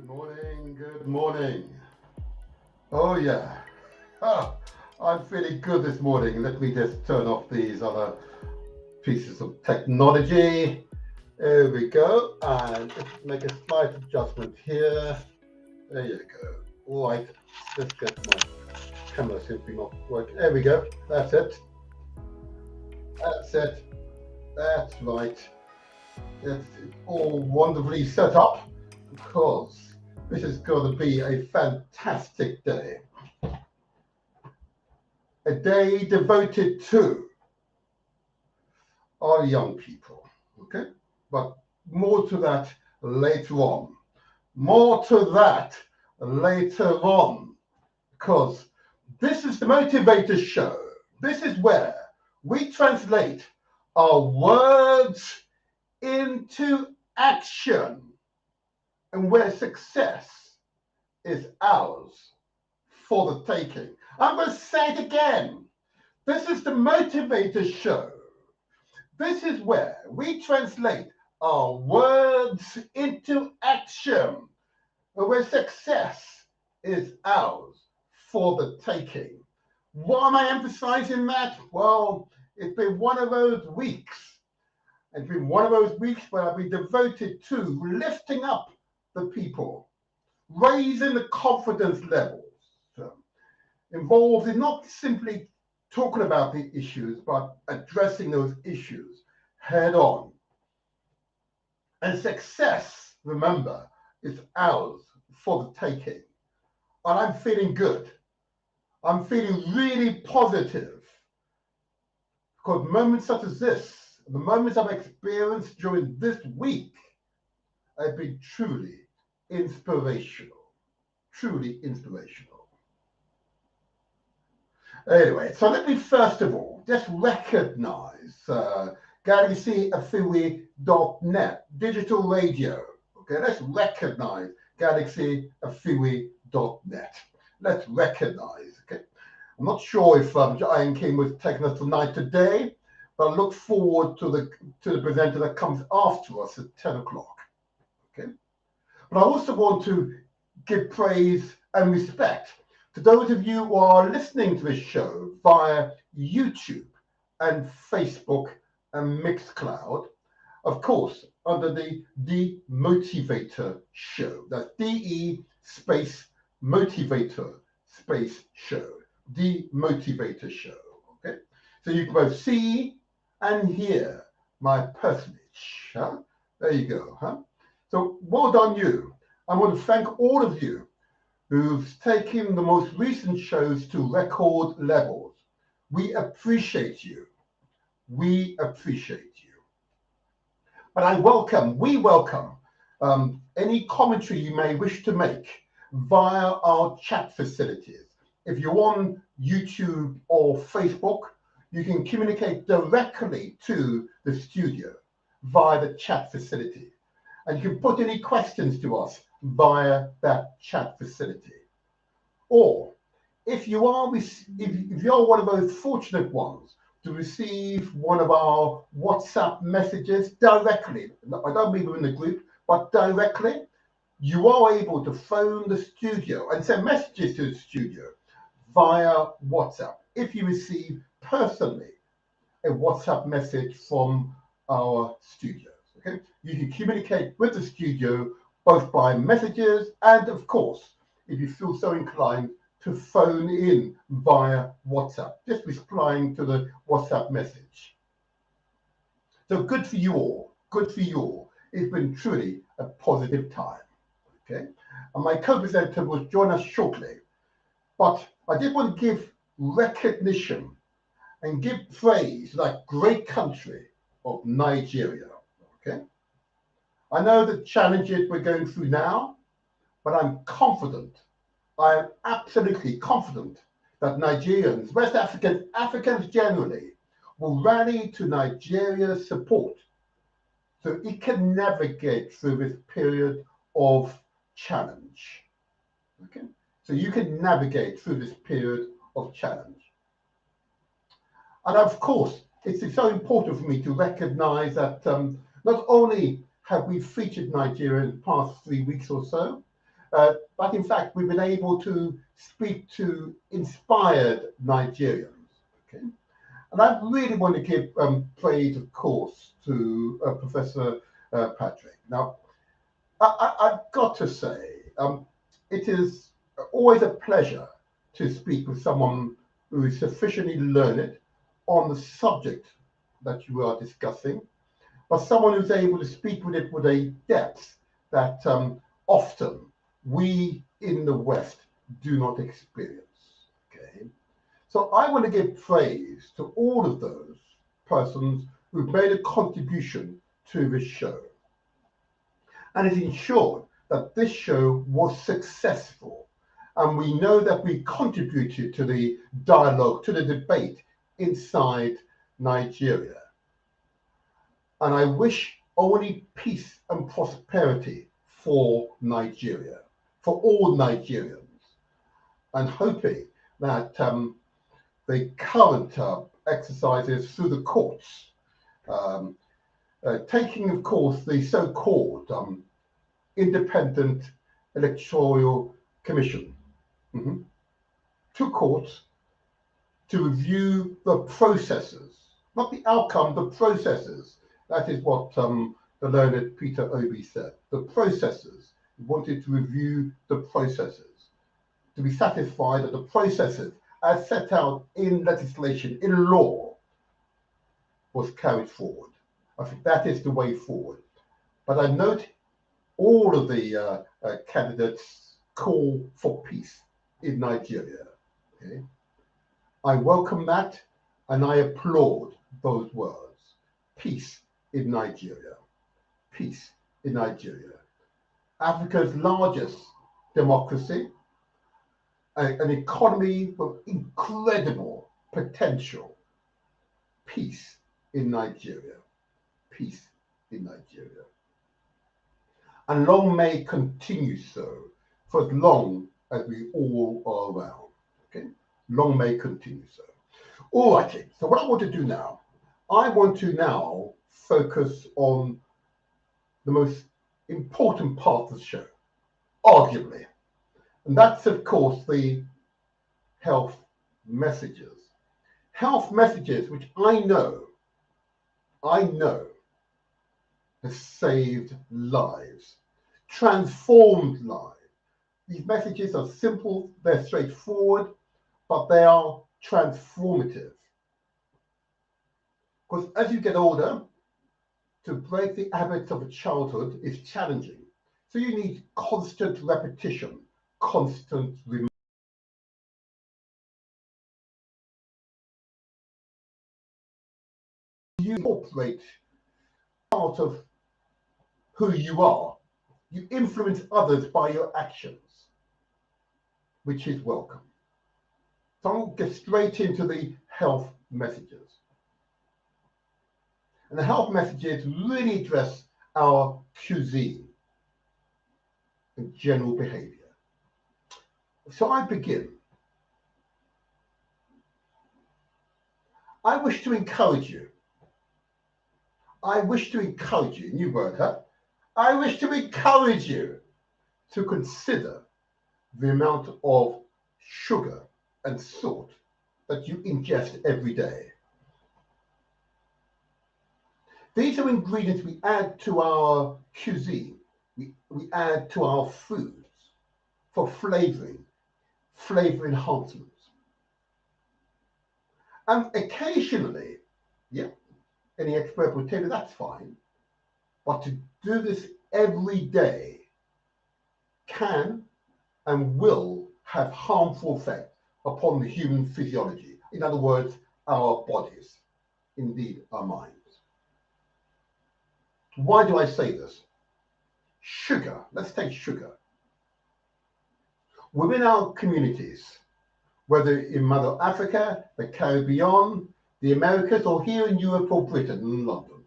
Good morning, good morning. Oh yeah. Ah, I'm feeling good this morning. Let me just turn off these other pieces of technology. There we go. And just make a slight adjustment here. There you go. Right. Let's get my camera simply not working. There we go. That's it. That's it. That's right. It's all wonderfully set up because this is going to be a fantastic day. A day devoted to our young people. Okay? But more to that later on. More to that later on. Because this is the Motivator Show. This is where we translate our words into action and where success is ours for the taking. I'm going to say it again. This is the Motivator Show. This is where we translate our words into action, where success is ours for the taking. Why am I emphasizing that? Well, it's been one of those weeks. It's been one of those weeks where I've been devoted to lifting up the people, raising the confidence levels, involved in not simply talking about the issues, but addressing those issues head on. And success, remember, is ours for the taking. And I'm feeling good. I'm feeling really positive because moments such as this, the moments I've experienced during this week, have been truly inspirational. Truly inspirational. Anyway, so let me first of all just recognize GalaxyAfui.net, digital radio. Okay, let's recognize GalaxyAfui.net. Let's recognize. Okay, I'm not sure if Ian King was taking us tonight today, but I look forward to the presenter that comes after us at 10 o'clock. Okay, but I also want to give praise and respect to those of you who are listening to this show via YouTube and Facebook and Mixcloud, of course, under the Motivator Show. That's DE space Motivator space show. The Motivator Show. Okay, so you can both see and hear my personage. Huh? There you go. Huh? So well done, you. I want to thank all of you who've taken the most recent shows to record levels. We appreciate you. We appreciate you. But we welcome any commentary you may wish to make via our chat facilities. If you're on YouTube or Facebook, you can communicate directly to the studio via the chat facility. And you can put any questions to us via that chat facility. Or if you're one of those fortunate ones to receive one of our WhatsApp messages directly, I don't mean within the group, but directly, you are able to phone the studio and send messages to the studio via WhatsApp if you receive personally a WhatsApp message from our studios. Okay, you can communicate with the studio both by messages and, of course, if you feel so inclined, to phone in via WhatsApp, just replying to the WhatsApp message. So good for you all. Good for you all. It's been truly a positive time. Okay, and my co-presenter will join us shortly. But I did want to give recognition and give praise to that great country of Nigeria. Okay, I know the challenges we're going through now, but I'm confident, I am absolutely confident that Nigerians, West Africans, Africans generally, will rally to Nigeria's support so it can navigate through this period of challenge. Okay, so you can navigate through this period of challenge. And of course, it's so important for me to recognize that not only have we featured Nigeria in the past 3 weeks or so, but in fact, we've been able to speak to inspired Nigerians. Okay? And I really want to give praise, of course, to Professor Patrick. Now, I've got to say, it is always a pleasure to speak with someone who is sufficiently learned on the subject that you are discussing, but someone who's able to speak with it with a depth that often we in the West do not experience. Okay, so I want to give praise to all of those persons who've made a contribution to this show, and has ensured that this show was successful. And we know that we contributed to the dialogue, to the debate inside Nigeria. And I wish only peace and prosperity for Nigeria, for all Nigerians, and hoping that the current exercises through the courts, taking, of course, the so-called Independent Electoral Commission to courts to review the processes, not the outcome, the processes. That is what the learned Peter Obi said. The processes. He wanted to review the processes, to be satisfied that the processes as set out in legislation, in law, was carried forward. I think that is the way forward. But I note all of the candidates call for peace in Nigeria. Okay? I welcome that and I applaud those words. Peace in Nigeria. Peace in Nigeria. Africa's largest democracy, an economy with incredible potential. Peace in Nigeria. Peace in Nigeria. And long may it continue so for as long as we all are around. Okay? Long may it continue so. All right, so what I want to do now, I want to now focus on the most important part of the show, arguably. And that's, of course, the health messages. Health messages, which I know has saved lives, transformed lives. These messages are simple, they're straightforward, but they are transformative. Because as you get older, to break the habits of childhood is challenging. So you need constant repetition, constant reminding. You incorporate part of who you are. You influence others by your actions, which is welcome. So I'll get straight into the health messages. And the health messages really address our cuisine and general behavior. So I begin. I wish to encourage you. New word, huh? I wish to encourage you to consider the amount of sugar and salt that you ingest every day. These are ingredients we add to our cuisine. We add to our foods for flavor enhancements. And occasionally, any expert will tell you that's fine, but to do this every day can and will have harmful effect upon the human physiology. In other words, our bodies, indeed our minds. Why do I say this? Sugar, let's take sugar. Within our communities, whether in Mother Africa, the Caribbean, the Americas, or here in Europe or Britain and London,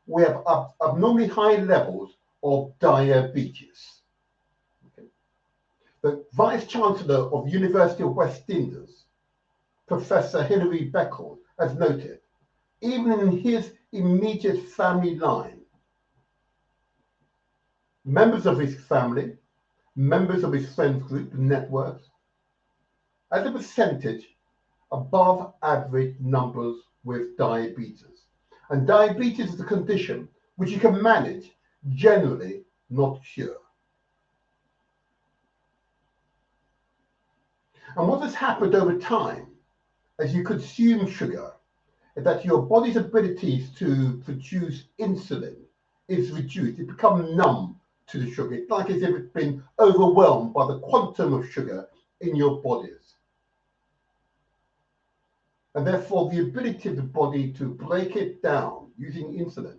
we have abnormally high levels of diabetes. The Vice Chancellor of University of West Indies, Professor Hilary Beckles, has noted, even in his immediate family line, members of his family members of his friends group and networks, as a percentage above average numbers with diabetes. And diabetes is a condition which you can manage, generally not cure. And what has happened over time as you consume sugar is that your body's abilities to produce insulin is reduced. It becomes numb to the sugar. It's like as if it's been overwhelmed by the quantum of sugar in your bodies. And therefore, the ability of the body to break it down using insulin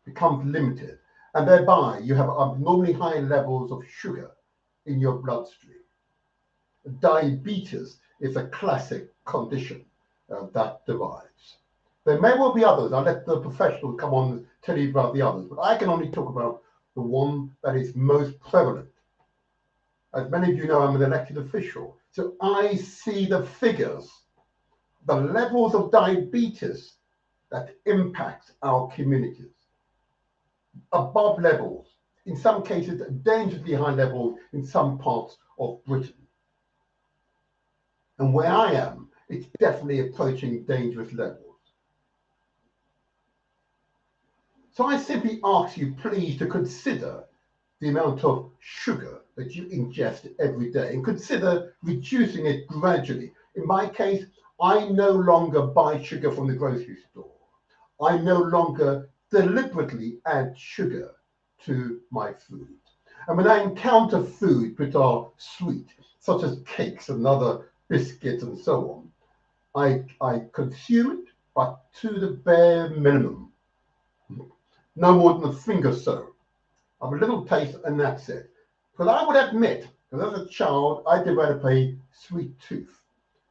becomes limited. And thereby, you have abnormally high levels of sugar in your bloodstream. Diabetes is a classic condition that derives. There may well be others. I'll let the professional come on and tell you about the others, but I can only talk about the one that is most prevalent. As many of you know, I'm an elected official, so I see the figures, the levels of diabetes that impacts our communities. Above levels, in some cases, dangerously high levels in some parts of Britain. And where I am, it's definitely approaching dangerous levels. So I simply ask you, please, to consider the amount of sugar that you ingest every day and consider reducing it gradually. In my case, I no longer buy sugar from the grocery store. I no longer deliberately add sugar to my food. And when I encounter food which are sweet, such as cakes and other biscuits and so on, I consume it, but to the bare minimum. No more than a finger so. I have a little taste and that's it. But I would admit that as a child, I developed a sweet tooth.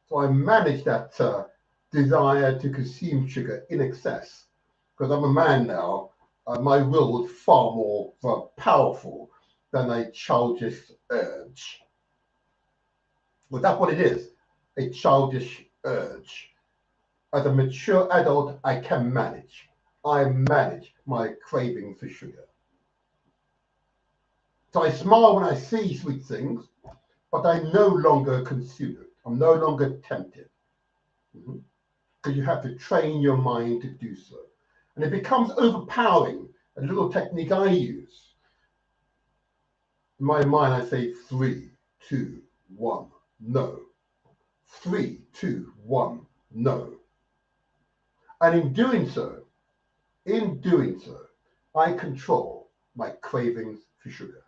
So I managed that desire to consume sugar in excess. Because I'm a man now, my will is far more powerful than a childish urge. Well, that's what it is, a childish urge. As a mature adult, I can manage. I manage my craving for sugar. So I smile when I see sweet things, but I no longer consume it. I'm no longer tempted. Because you have to train your mind to do so. And it becomes overpowering. A little technique I use. In my mind, I say 3, 2, 1, no. 3, 2, 1, no. And in doing so, I control my cravings for sugar.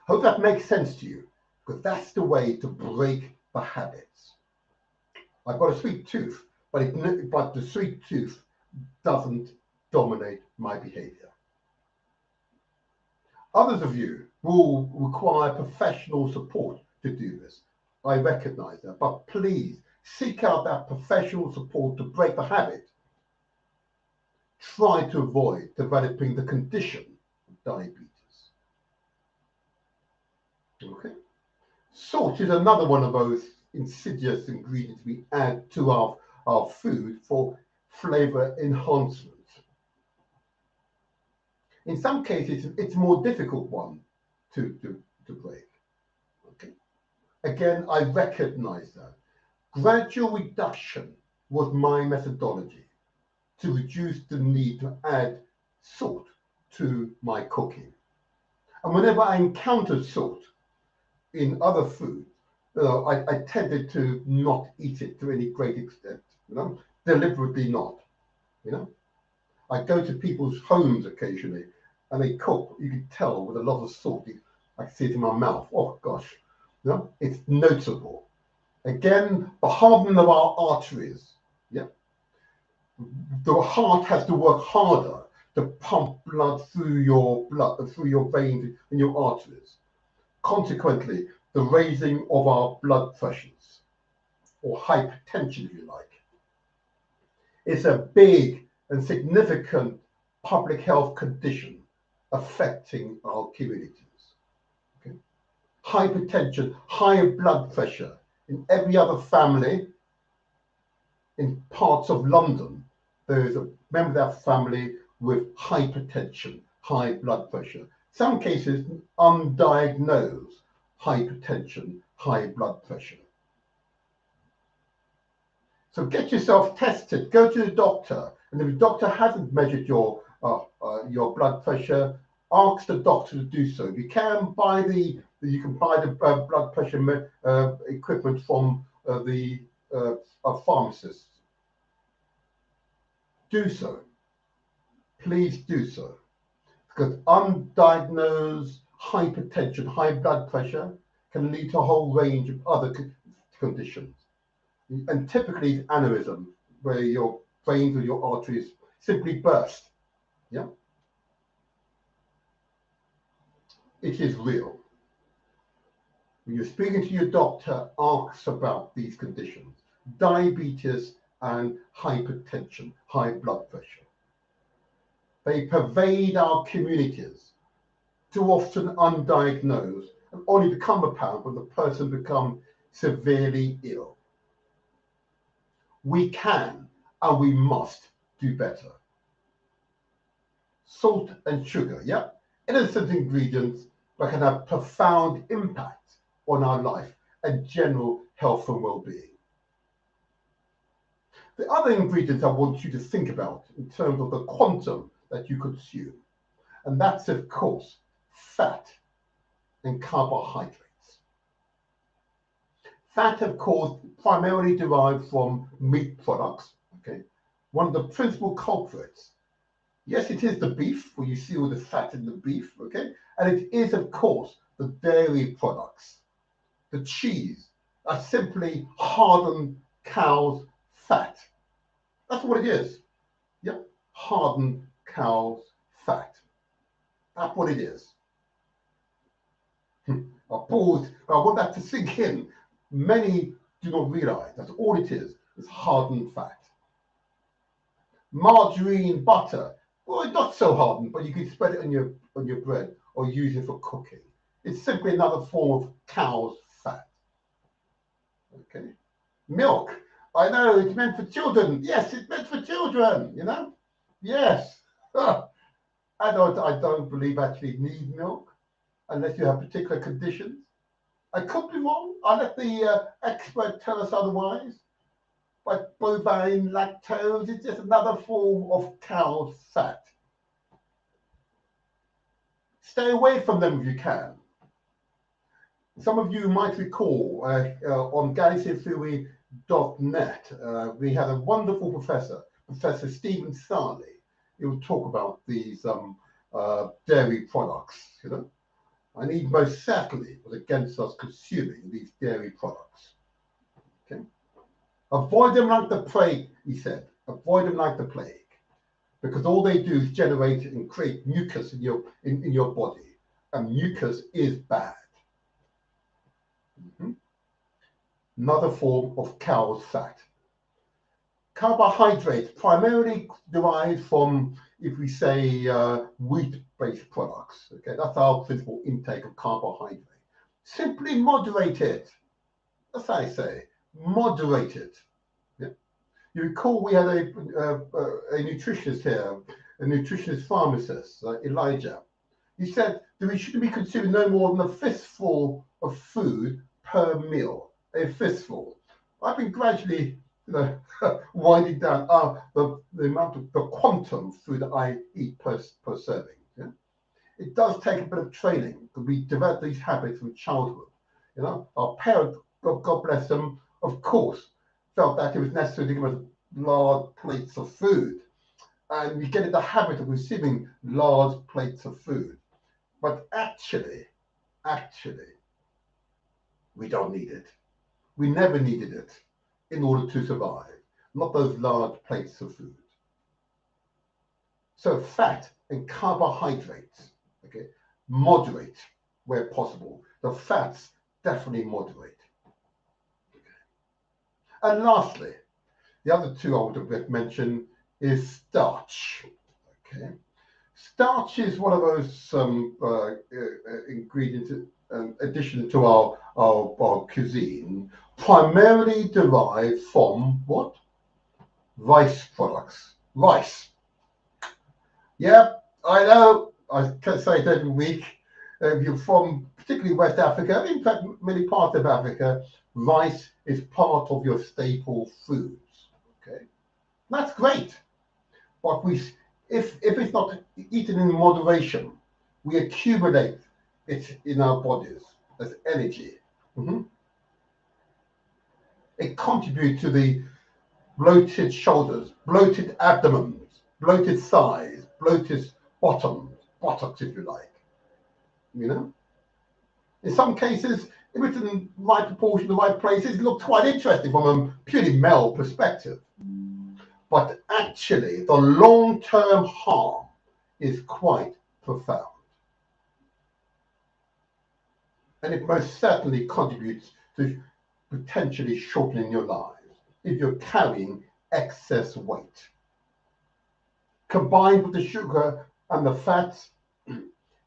Hope that makes sense to you, because that's the way to break the habits. I've got a sweet tooth, but the sweet tooth doesn't dominate my behavior. Others of you will require professional support to do this. I recognize that, but please seek out that professional support to break the habit. Try to avoid developing the condition of diabetes. Okay. Salt is another one of those insidious ingredients we add to our food for flavor enhancement. In some cases, it's a more difficult one to break. Okay. Again, I recognize that. Gradual reduction was my methodology to reduce the need to add salt to my cooking. And whenever I encountered salt in other foods, I tended to not eat it to any great extent, deliberately not, I go to people's homes occasionally and they cook, you can tell with a lot of salt, I can see it in my mouth, oh gosh, it's noticeable. Again, the hardening of our arteries, the heart has to work harder to pump blood through your veins and your arteries. Consequently, the raising of our blood pressures, or hypertension, if you like, is a big and significant public health condition affecting our communities. Okay? Hypertension, high blood pressure in every other family in parts of London. There is a member of that family with hypertension, high blood pressure. Some cases, undiagnosed hypertension, high blood pressure. So get yourself tested, go to the doctor, and if the doctor hasn't measured your blood pressure, ask the doctor to do so. If you can buy you can buy the blood pressure equipment from the pharmacist. Do so. Please do so. Because undiagnosed hypertension, high blood pressure, can lead to a whole range of other conditions. And typically it's aneurysm, where your veins or your arteries simply burst. Yeah. It is real. When you're speaking to your doctor, ask about these conditions: diabetes and hypertension, high blood pressure. They pervade our communities, too often undiagnosed, and only become apparent when the person becomes severely ill. We can and we must do better. Salt and sugar, yeah, innocent ingredients that can have profound impact on our life and general health and well-being. The other ingredients I want you to think about in terms of the quantum that you consume, and that's of course fat and carbohydrates. Fat, of course, primarily derived from meat products. Okay, one of the principal culprits. Yes, it is the beef, where you see all the fat in the beef. Okay, and it is, of course, the dairy products. The cheese are simply hardened cow's fat. That's what it is. Yep, hardened cow's fat. That's what it is. I paused, but I want that to sink in. Many do not realize that's all it is hardened fat. Margarine, butter, well, it's not so hardened, but you can spread it on your bread or use it for cooking. It's simply another form of cow's fat. Okay. Milk, I know it's meant for children. Yes, it's meant for children, you know? Yes. Adults, I don't believe actually need milk unless you have particular conditions. I could be wrong. I'll let the expert tell us otherwise. But bovine lactose is just another form of cow's fat. Stay away from them if you can. Some of you might recall on GalaxyTheory.net, we had a wonderful professor, Professor Stephen Sarley. He would talk about these dairy products, you know. And he most certainly was against us consuming these dairy products. Okay, avoid them like the plague, he said. Avoid them like the plague, because all they do is generate and create mucus in your body, and mucus is bad. Another form of cow's fat. Carbohydrates primarily derived from, if we say, wheat-based products. Okay, that's our principal intake of carbohydrate. Simply moderate it. That's how I say, moderate it. Yeah. You recall we had a nutritionist here, a nutritionist pharmacist, Elijah. He said that we shouldn't be consuming no more than a fistful of food per meal. A fistful. I've been gradually, winding down the amount of the quantum food that I eat per serving. Yeah? It does take a bit of training, because we develop these habits from childhood. You know, our parents, God bless them, of course, felt that it was necessary to give us large plates of food, and we get in the habit of receiving large plates of food. But actually, we don't need it. We never needed it in order to survive, not those large plates of food. So fat and carbohydrates, okay, moderate where possible. The fats definitely moderate. Okay. And lastly, the other two I would have mentioned is starch. Okay, starch is one of those ingredients, addition to our cuisine, primarily derived from what? Rice products. Rice. Yeah, I know I can say it every week. If you're from particularly West Africa, in fact, many parts of Africa, rice is part of your staple foods. Okay, that's great. But if it's not eaten in moderation, we accumulate it in our bodies as energy. Mhm. It contributes to the bloated shoulders, bloated abdomens, bloated thighs, bloated buttocks, if you like. You know, in some cases, if it's in the right proportion, the right places, it looks quite interesting from a purely male perspective. But actually, the long-term harm is quite profound. And it most certainly contributes to potentially shortening your lives if you're carrying excess weight. Combined with the sugar and the fats,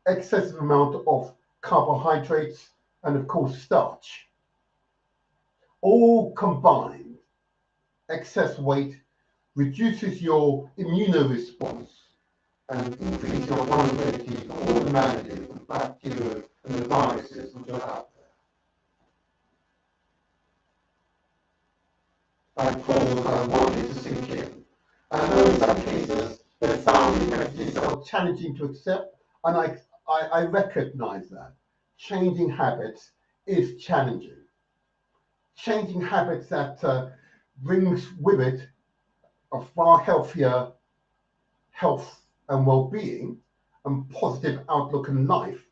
excessive amount of carbohydrates, and of course starch, all combined, excess weight reduces your immune response and increases your vulnerability to all the maladies, the bacteria, and the viruses which are out there. And cause body to sink in. And I know in some cases, the family messages are challenging to accept, and I recognize that. Changing habits is challenging. Changing habits that brings with it a far healthier health and well-being and positive outlook in life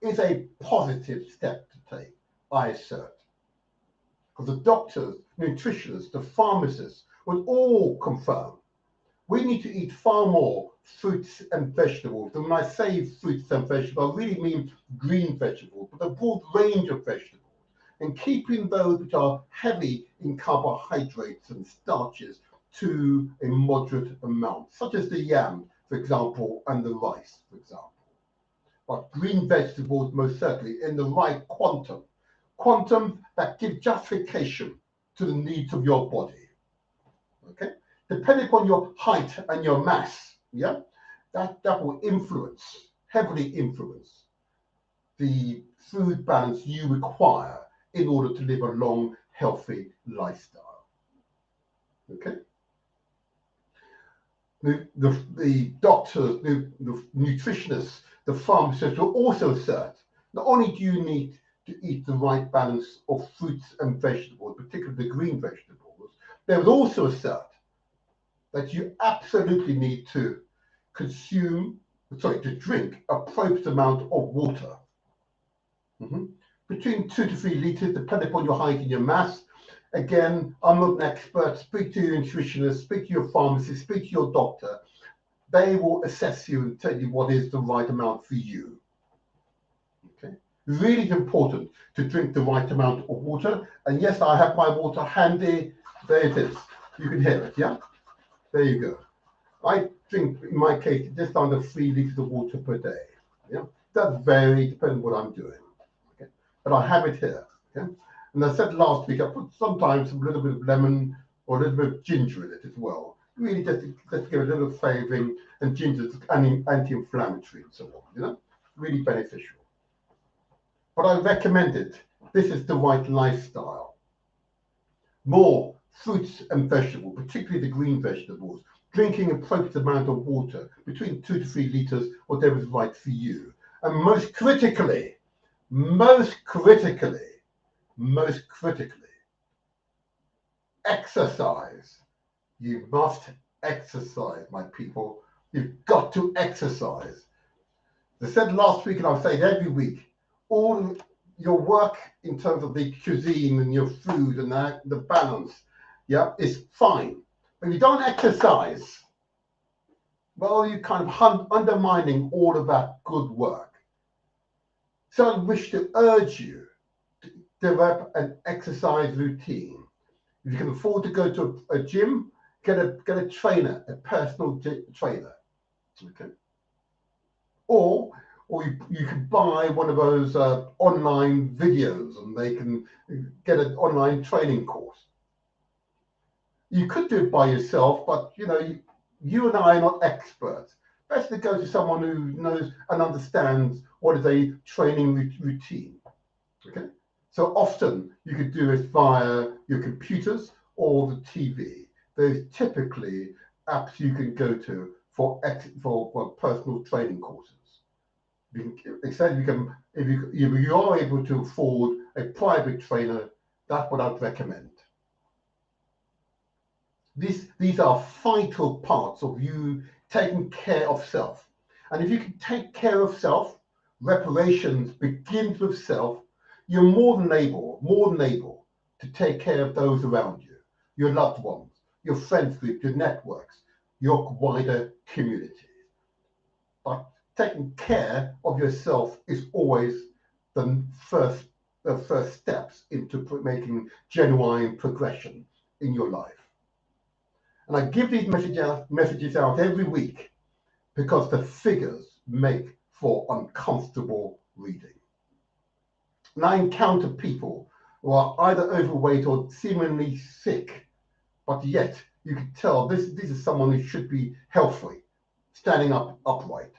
is a positive step to take, I assert. Because the doctors, nutritionists, the pharmacists will all confirm we need to eat far more fruits and vegetables. And when I say fruits and vegetables, I really mean green vegetables, but a broad range of vegetables. And keeping those which are heavy in carbohydrates and starches to a moderate amount, such as the yam, for example, and the rice, for example. But green vegetables, most certainly, in the right quantum that give justification to the needs of your body. Okay? Depending upon your height and your mass, yeah, that will heavily influence the food balance you require in order to live a long, healthy lifestyle. Okay? The doctors, the nutritionists, the pharmacists will also assert not only do you need to eat the right balance of fruits and vegetables, particularly the green vegetables, they will also assert that you absolutely need to drink appropriate amount of water. Between 2 to 3 liters, depending upon your height and your mass. Again, I'm not an expert. Speak to your nutritionist, speak to your pharmacist, speak to your doctor. They will assess you and tell you what is the right amount for you. Okay, really important to drink the right amount of water. And yes, I have my water handy. There it is. You can hear it, yeah? There you go. I drink, in my case, just under 3 liters of water per day. Yeah, that varies depending on what I'm doing. Okay, but I have it here. Okay, and I said last week I put sometimes a little bit of lemon or a little bit of ginger in it as well. Really, just to give a little flavoring, and ginger is anti-inflammatory and so on. You know, really beneficial. But I recommend it. This is the right lifestyle. More fruits and vegetables, particularly the green vegetables. Drinking appropriate amount of water, between 2 to 3 liters, whatever is right for you. And most critically, exercise. You must exercise, my people. You've got to exercise. As I said last week, and I'll say it every week, all your work in terms of the cuisine and your food and the balance, yeah, is fine. But if you don't exercise, well, you're kind of undermining all of that good work. So I wish to urge you to develop an exercise routine. If you can afford to go to a gym, get a trainer, a personal trainer. Okay. Or you can buy one of those online videos, and they can get an online training course. You could do it by yourself, but you know, you and I are not experts. best to go to someone who knows and understands what is a training routine. Okay, so often you could do it via your computers or the TV. There's typically apps you can go to for personal training courses. Except if you are able to afford a private trainer, that's what I'd recommend. These are vital parts of you taking care of self. And if you can take care of self, reparations begins with self. You're more than able to take care of those around you, your loved ones, your friends group, your networks, your wider community. But taking care of yourself is always the first steps into making genuine progression in your life. And I give these messages out every week because the figures make for uncomfortable reading. And I encounter people who are either overweight or seemingly sick, but yet you can tell this is someone who should be healthy, standing upright,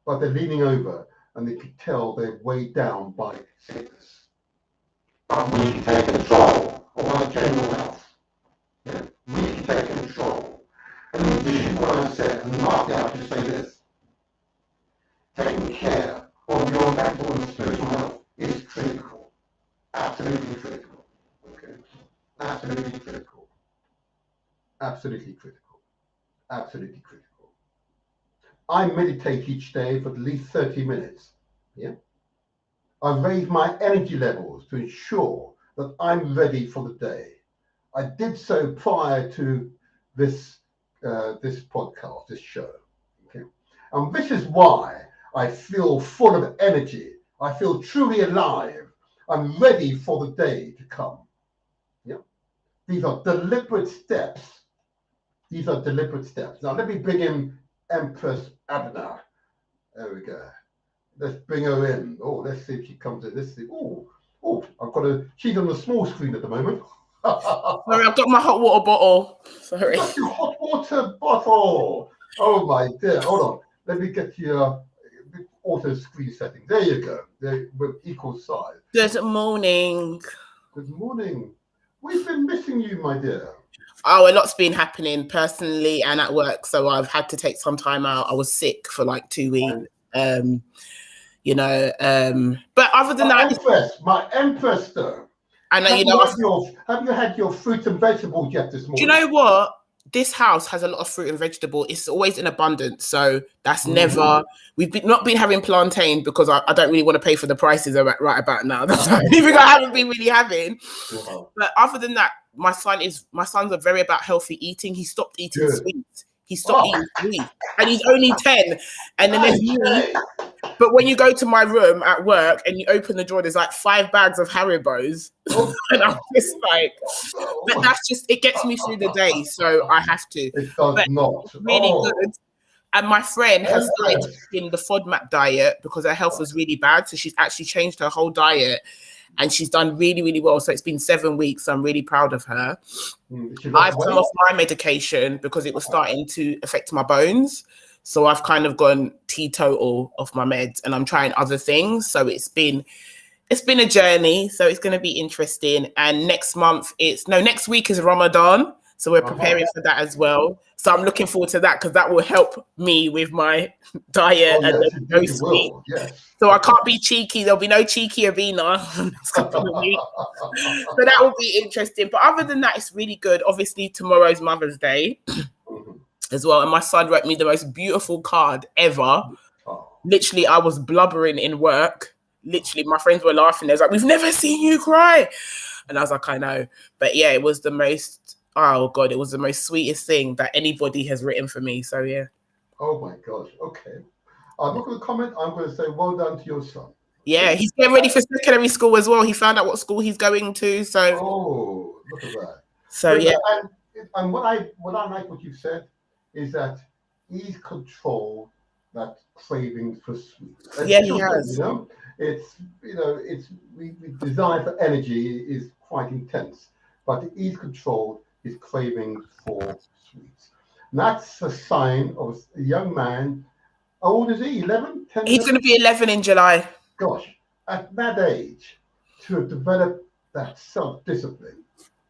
but they're leaning over and they can tell they're weighed down by sickness. But we can take control of our general health. Yeah? We can take control. And this is what I said, and Mark, I have to say this. Taking care of your mental and spiritual health is critical. Absolutely critical. Okay? Absolutely critical. Absolutely critical. Absolutely critical. I meditate each day for at least 30 minutes. Yeah. I raise my energy levels to ensure that I'm ready for the day. I did so prior to this podcast, this show. Okay. And this is why I feel full of energy. I feel truly alive. I'm ready for the day to come. Yeah. These are deliberate steps. Now let me bring in Empress Abner. There we go. Let's bring her in. Oh, let's see if she comes in. Let's see. Oh, she's on the small screen at the moment. Sorry, I've got my hot water bottle. Sorry. Got your hot water bottle. Oh my dear. Hold on. Let me get your auto screen settings. There you go. They're with equal size. Good morning. Good morning. We've been missing you, my dear. Oh, a lot's been happening personally and at work, so I've had to take some time out. I was sick for like 2 weeks. But other than my Empress though. And have you had your fruit and vegetables yet this morning? Do you know what? This house has a lot of fruit and vegetable. It's always in abundance, so that's never. We've not been having plantain because I don't really want to pay for the prices right about now. That's the only thing I haven't been really having. But other than that, my sons are very about healthy eating. He stopped eating sweets. He stopped eating sweets, and he's only 10. And then there's me. But when you go to my room at work and you open the drawer, there's like 5 bags of Haribos. And I'm just like, but that's just, it gets me through the day. So I have to. It does not. It's really good. And my friend has started in the FODMAP diet because her health was really bad. So she's actually changed her whole diet and she's done really, really well. So it's been 7 weeks. So I'm really proud of her. I've come off my medication because it was starting to affect my bones. So I've kind of gone teetotal off my meds and I'm trying other things. So it's been a journey. So it's going to be interesting. And next week is Ramadan. So we're preparing for that as well. So I'm looking forward to that because that will help me with my diet and no sweet. So I can't be cheeky. There'll be no cheeky Avina. So that will be interesting. But other than that, it's really good. Obviously, tomorrow's Mother's Day. As well, and my son wrote me the most beautiful card ever. Literally, I was blubbering in work. Literally, my friends were laughing. They was like, "We've never seen you cry," and I was like, "I know," but yeah, it was the most. Oh God, it was the most sweetest thing that anybody has written for me. So yeah. Oh my gosh. Okay, I'm not going to comment. I'm going to say, well done to your son. Yeah, he's getting ready for secondary school as well. He found out what school he's going to. So. Oh, look at that. So yeah. And what I like what you said is that he's controlled that craving for sweets. Yeah, he has. It's the desire for energy is quite intense, but he's controlled his craving for sweets. And that's a sign of a young man How old is he? 11? 10? He's going to be 11 in July. Gosh, at that age, to have developed that self-discipline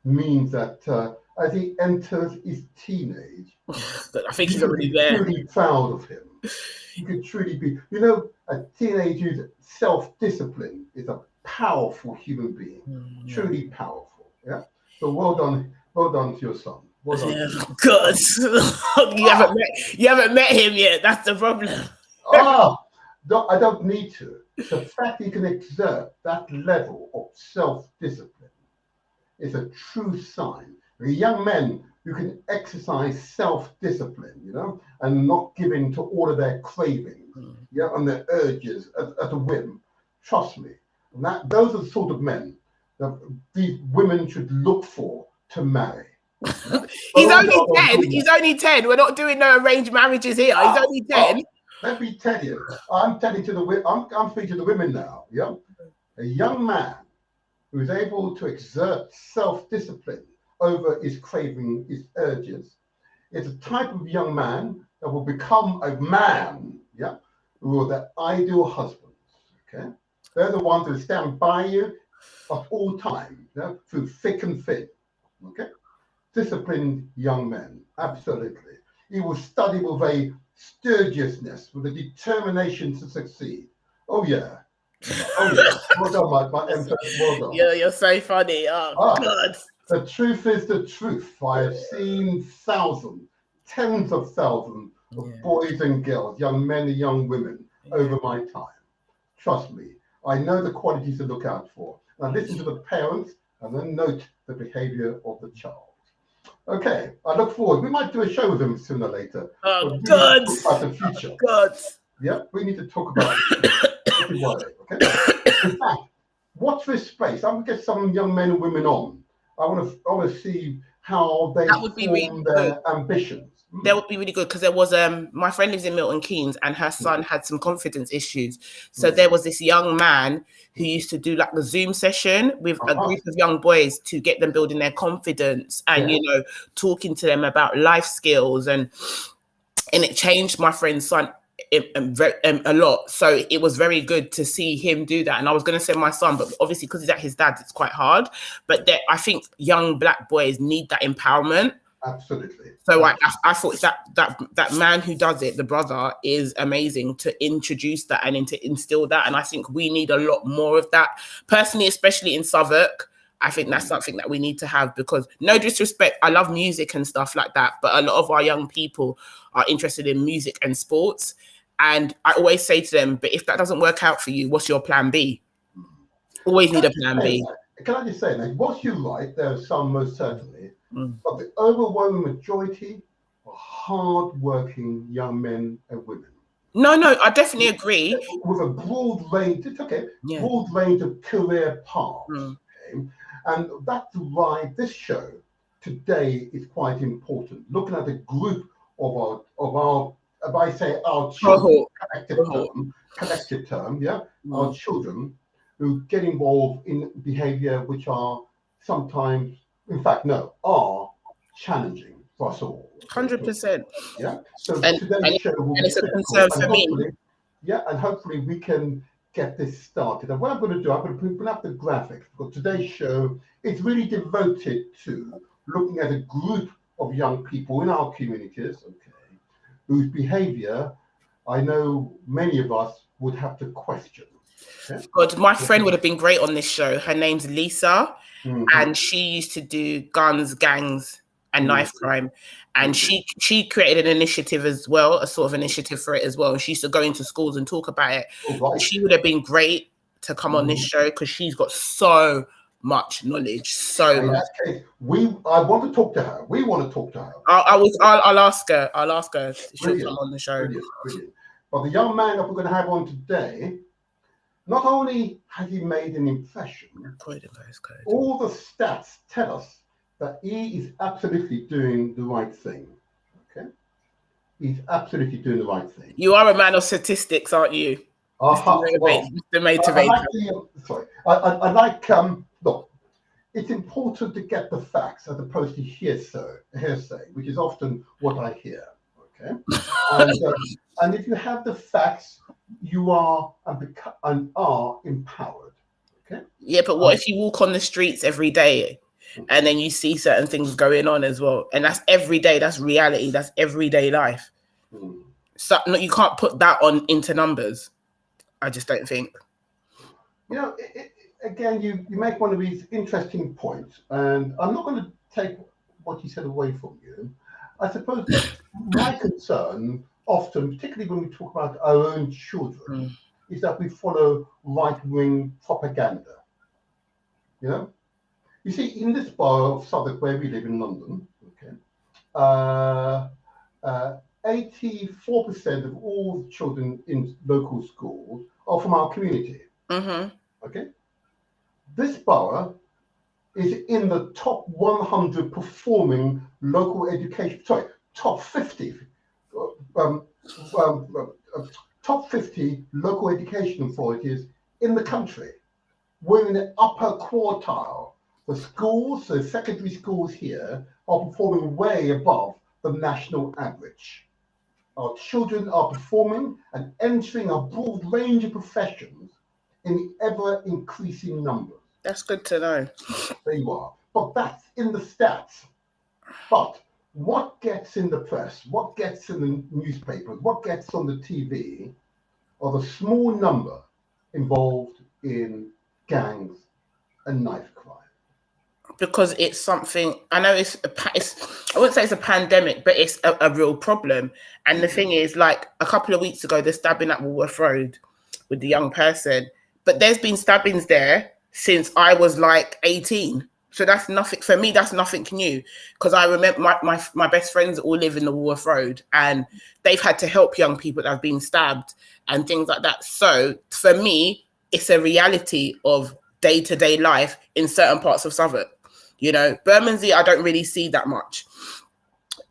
means that as he enters his teenage, I think he's already there. Truly proud of him. You could truly be, a teenager's self-discipline is a powerful human being, truly powerful. Yeah. So well done to your son. Well done. Yeah, good. You haven't met him yet. That's the problem. I don't need to. The fact he can exert that level of self-discipline is a true sign. The young men who can exercise self-discipline, and not give in to all of their cravings, and their urges at a whim. Trust me, those are the sort of men that these women should look for to marry. He's only 10. He's only 10. We're not doing no arranged marriages here. He's only 10. Let me tell you, I'm speaking to the women now. Yeah, a young man who is able to exert self-discipline over his craving, his urges, is a type of young man that will become a man. Yeah, who are the ideal husbands. Okay, they're the ones who stand by you at all times, through thick and thin. Okay, disciplined young men, absolutely. He will study with a studiousness, with a determination to succeed. Oh yeah. Well done, my emperor. Well done. Yeah, you're so funny. Oh God. The truth is the truth. I have seen thousands, tens of thousands of boys and girls, young men and young women over my time. Trust me, I know the qualities to look out for. Now listen to the parents and then note the behavior of the child. Okay, I look forward. We might do a show with them sooner or later. Oh, good. About the future. Good. Yeah, we need to talk about it. Okay. In fact, watch this space. I'm gonna get some young men and women on. I want to see how they form their ambitions. That would be really good, because there was my friend lives in Milton Keynes and her son had some confidence issues. So there was this young man who used to do like the Zoom session with a group of young boys to get them building their confidence and talking to them about life skills, and it changed my friend's son a lot. So it was very good to see him do that. And I was going to say my son, but obviously because he's at his dad's, it's quite hard. But I think young black boys need that empowerment. Absolutely. So I thought that man who does it, the brother, is amazing to introduce that and to instill that. And I think we need a lot more of that. Personally, especially in Southwark, I think that's something that we need to have, because no disrespect, I love music and stuff like that, but a lot of our young people are interested in music and sports. And I always say to them, but if that doesn't work out for you, what's your plan B? Always need a plan B. Can I just say, like, what you like, there are some most certainly, but the overwhelming majority are hard-working young men and women. No, I definitely agree. With a broad range, broad range of career paths. Okay? And that's why this show today is quite important. Looking at the group of our if I say our children, collective term, our children who get involved in behavior which are sometimes, in fact, are challenging for us all. 100%. Yeah. So today's show will be it's a concern for me. Yeah, and hopefully we can get this started. And what I'm going to do, I'm going to put up the graphics, because today's show is really devoted to looking at a group of young people in our communities, whose behavior I know many of us would have to question. Okay? God, my friend would have been great on this show. Her name's Lisa, and she used to do guns, gangs, and knife crime. And she created an initiative as well, a sort of initiative for it as well. She used to go into schools and talk about it. Right. She would have been great to come on this show, because she's got so much knowledge. So much. That case, I want to talk to her. We want to talk to her. I'll ask her. She'll come on the show. Brilliant. But the young man that we're going to have on today, not only has he made an impression, all the stats tell us that he is absolutely doing the right thing. Okay, he's absolutely doing the right thing. You are a man of statistics, aren't you? Mr. Motivator. I like. Look, it's important to get the facts as opposed to hearsay, which is often what I hear. Okay, and if you have the facts, you are and are empowered. Okay. Yeah, but what if you walk on the streets every day and then you see certain things going on as well? And that's every day. That's reality. That's everyday life. So no, you can't put that on into numbers. I just don't think. You know, again, you make one of these interesting points, and I'm not going to take what you said away from you. I suppose my concern often, particularly when we talk about our own children, is that we follow right-wing propaganda. You know, you see, in this borough of Southwark, where we live in London, okay, 84% of all children in local schools are from our community. Okay, this borough is in the top 100 performing local education. Sorry, top 50. Top 50 local education authorities in the country. We're in the upper quartile. The schools, the secondary schools here, are performing way above the national average. Our children are performing and entering a broad range of professions in ever increasing numbers. That's good to know. There you are. But that's in the stats. But what gets in the press, what gets in the newspapers, what gets on the TV are the small number involved in gangs and knife crime. Because it's something, I know it's I wouldn't say it's a pandemic, but it's a real problem. And the thing is, like a couple of weeks ago, the stabbing at Walworth Road with the young person, but there's been stabbings there since I was like 18. So that's nothing, for me, that's nothing new. Because I remember my best friends all live in the Walworth Road and they've had to help young people that have been stabbed and things like that. So for me, it's a reality of day-to-day life in certain parts of Southwark. You know, Bermondsey, I don't really see that much.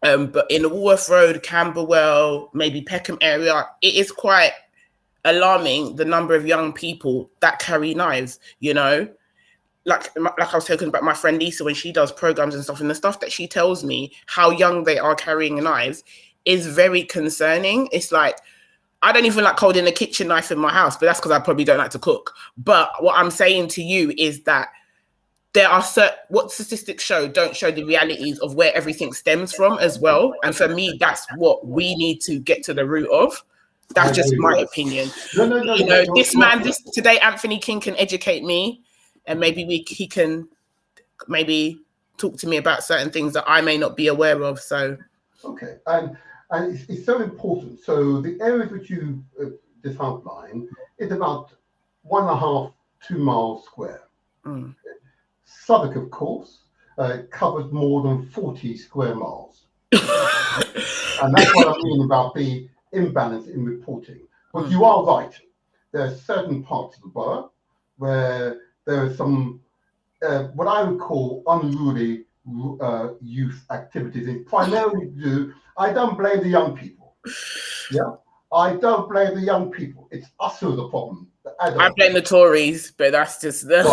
But in the Walworth Road, Camberwell, maybe Peckham area, it is quite alarming, the number of young people that carry knives, you know? Like I was talking about my friend Lisa when she does programs and stuff, and the stuff that she tells me, how young they are carrying knives, is very concerning. It's like, I don't even like holding a kitchen knife in my house, but that's because I probably don't like to cook. But what I'm saying to you is that there are what statistics don't show the realities of where everything stems from as well. And for me, that's what we need to get to the root of. That's just my opinion. No, you know, this man, today, Anthony King can educate me, and maybe he can maybe talk to me about certain things that I may not be aware of. So, okay, and it's so important. So the areas which you just outlined is about 1.5 to 2 miles square. Southwark, of course, covers more than 40 square miles, and that's what I mean about the imbalance in reporting. But you are right. There are certain parts of the borough where there are some what I would call unruly youth activities. It's primarily due. I don't blame the young people. Yeah, I don't blame the young people. It's us who are the problem. I blame the Tories, but that's just the.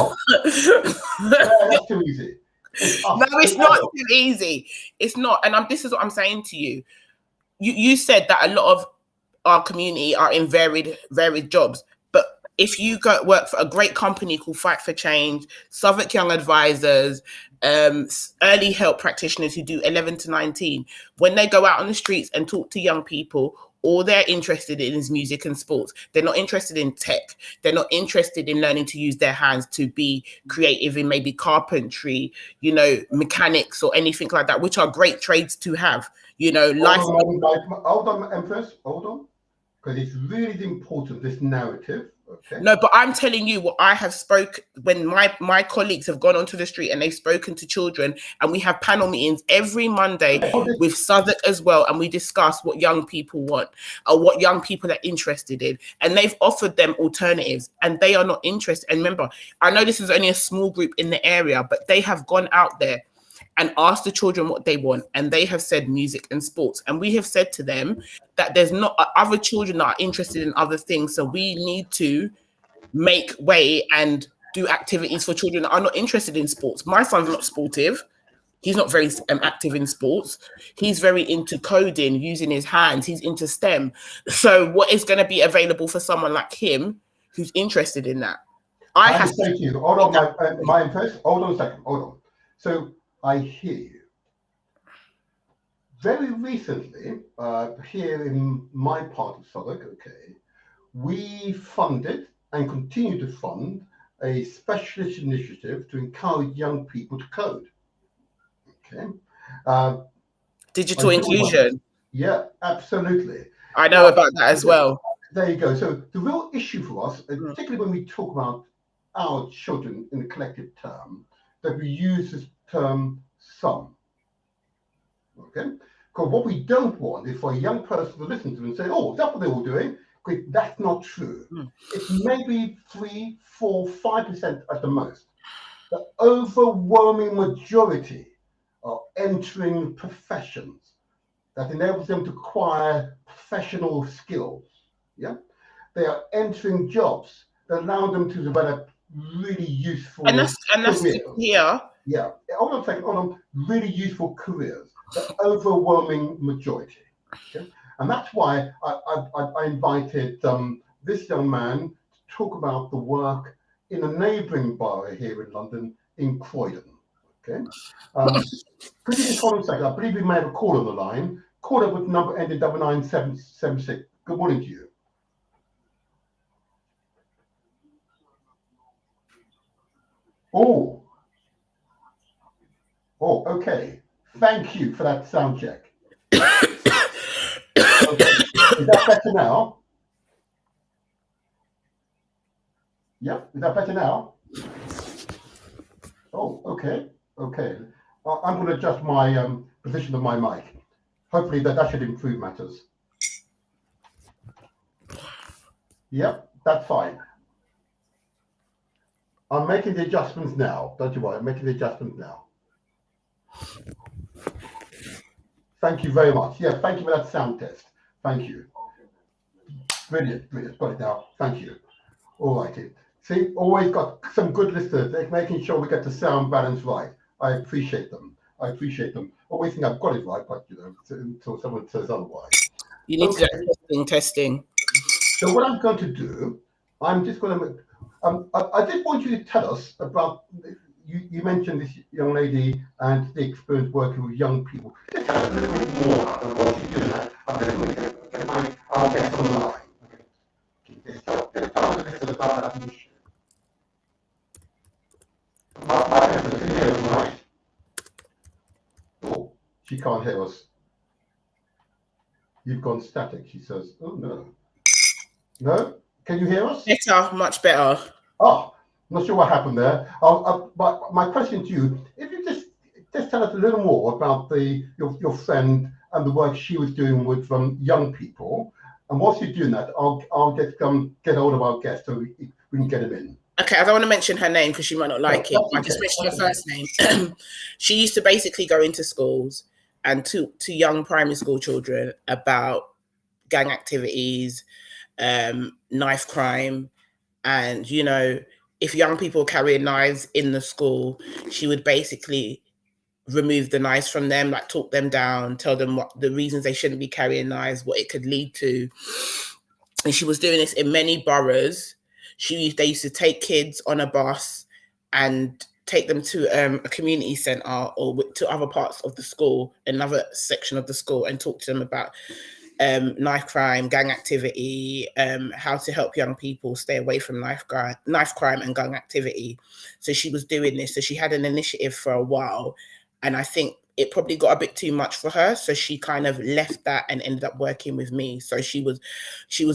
That's too easy. No, it's not too easy. It's not, and this is what I'm saying to you. You said that a lot of our community are in varied jobs, but if you go work for a great company called Fight for Change, Southwark Young Advisors, early help practitioners who do 11 to 19, when they go out on the streets and talk to young people, all they're interested in is music and sports. They're not interested in tech. They're not interested in learning to use their hands to be creative in maybe carpentry, you know, mechanics or anything like that, which are great trades to have. You know, Hold on, Empress. Hold on. Because it's really important, this narrative. Okay. No, but I'm telling you what I have when my colleagues have gone onto the street and they've spoken to children, and we have panel meetings every Monday with Southwark as well, and we discuss what young people want or what young people are interested in, and they've offered them alternatives and they are not interested. And remember, I know this is only a small group in the area, but they have gone out there and asked the children what they want, and they have said music and sports. And we have said to them that there's not other children that are interested in other things, so we need to make way and do activities for children that are not interested in sports. My son's not sportive, He's not very active in sports. He's very into coding, using his hands. He's into STEM. So what is going to be available for someone like him who's interested in that? I have to say to you, hold on, my interest. Hold on a second. Hold on. So I hear you. Very recently, here in my part of Southwark, okay, we funded and continue to fund a specialist initiative to encourage young people to code. Okay. Digital inclusion. Yeah, absolutely. I know about that as well. There you go. So the real issue for us, particularly when we talk about our children in the collective term, that we use this term some. Okay? Because what we don't want is for a young person to listen to and say, oh, that's what they're all doing. Because that's not true. It's maybe 3, 4, 5% at the most. The overwhelming majority are entering professions that enables them to acquire professional skills. Yeah, they are entering jobs that allow them to develop really useful and that's here. Yeah, hold on a second. Hold on, really useful careers. The overwhelming majority. Okay? And that's why I invited this young man to talk about the work in a neighbouring borough here in London, in Croydon. Okay. Could you just hold on a second? I believe we may have a call on the line. Call up with number ended 99776. Good morning to you. Oh, okay. Thank you for that sound check. Okay. Is that better now? Yep. Is that better now? Oh, okay. Okay. I'm going to adjust my position of my mic. Hopefully that should improve matters. Yep, that's fine. I'm making the adjustments now. Don't you worry, I'm making the adjustments now. Thank you very much. Yeah, thank you for that sound test. Thank you. Brilliant, brilliant. Got it now. Thank you. All righty. See, always got some good listeners. They're making sure we get the sound balance right. I appreciate them. I appreciate them. Always think I've got it right, but until someone says otherwise. You need to do testing. So what I'm going to do, I'm just going to. I did want you to tell us about. You mentioned this young lady and the experience working with young people. Just tell us a little bit more about what you do. I'll get on the line. Okay. Tell us a little about that initiative. Right. Oh, she can't hear us. You've gone static, she says. Oh, no. No? Can you hear us? Better, much better. Oh, I'm not sure what happened there. But my question to you, if you just tell us a little more about your friend and the work she was doing with young people. And whilst you're doing that, I'll get hold of our guest so we can get him in. Okay, I don't want to mention her name because she might not like it. I just mentioned her first name. She used to basically go into schools and to young primary school children about gang activities, knife crime, and if young people carrying knives in the school, she would basically remove the knives from them, like talk them down, tell them what the reasons they shouldn't be carrying knives, what it could lead to. And she was doing this in many boroughs. They used to take kids on a bus and take them to a community centre or to other parts of the school, another section of the school, and talk to them about knife crime, gang activity, how to help young people stay away from knife crime and gang activity. So she was doing this. So she had an initiative for a while, and I think it probably got a bit too much for her. So she kind of left that and ended up working with me. So she was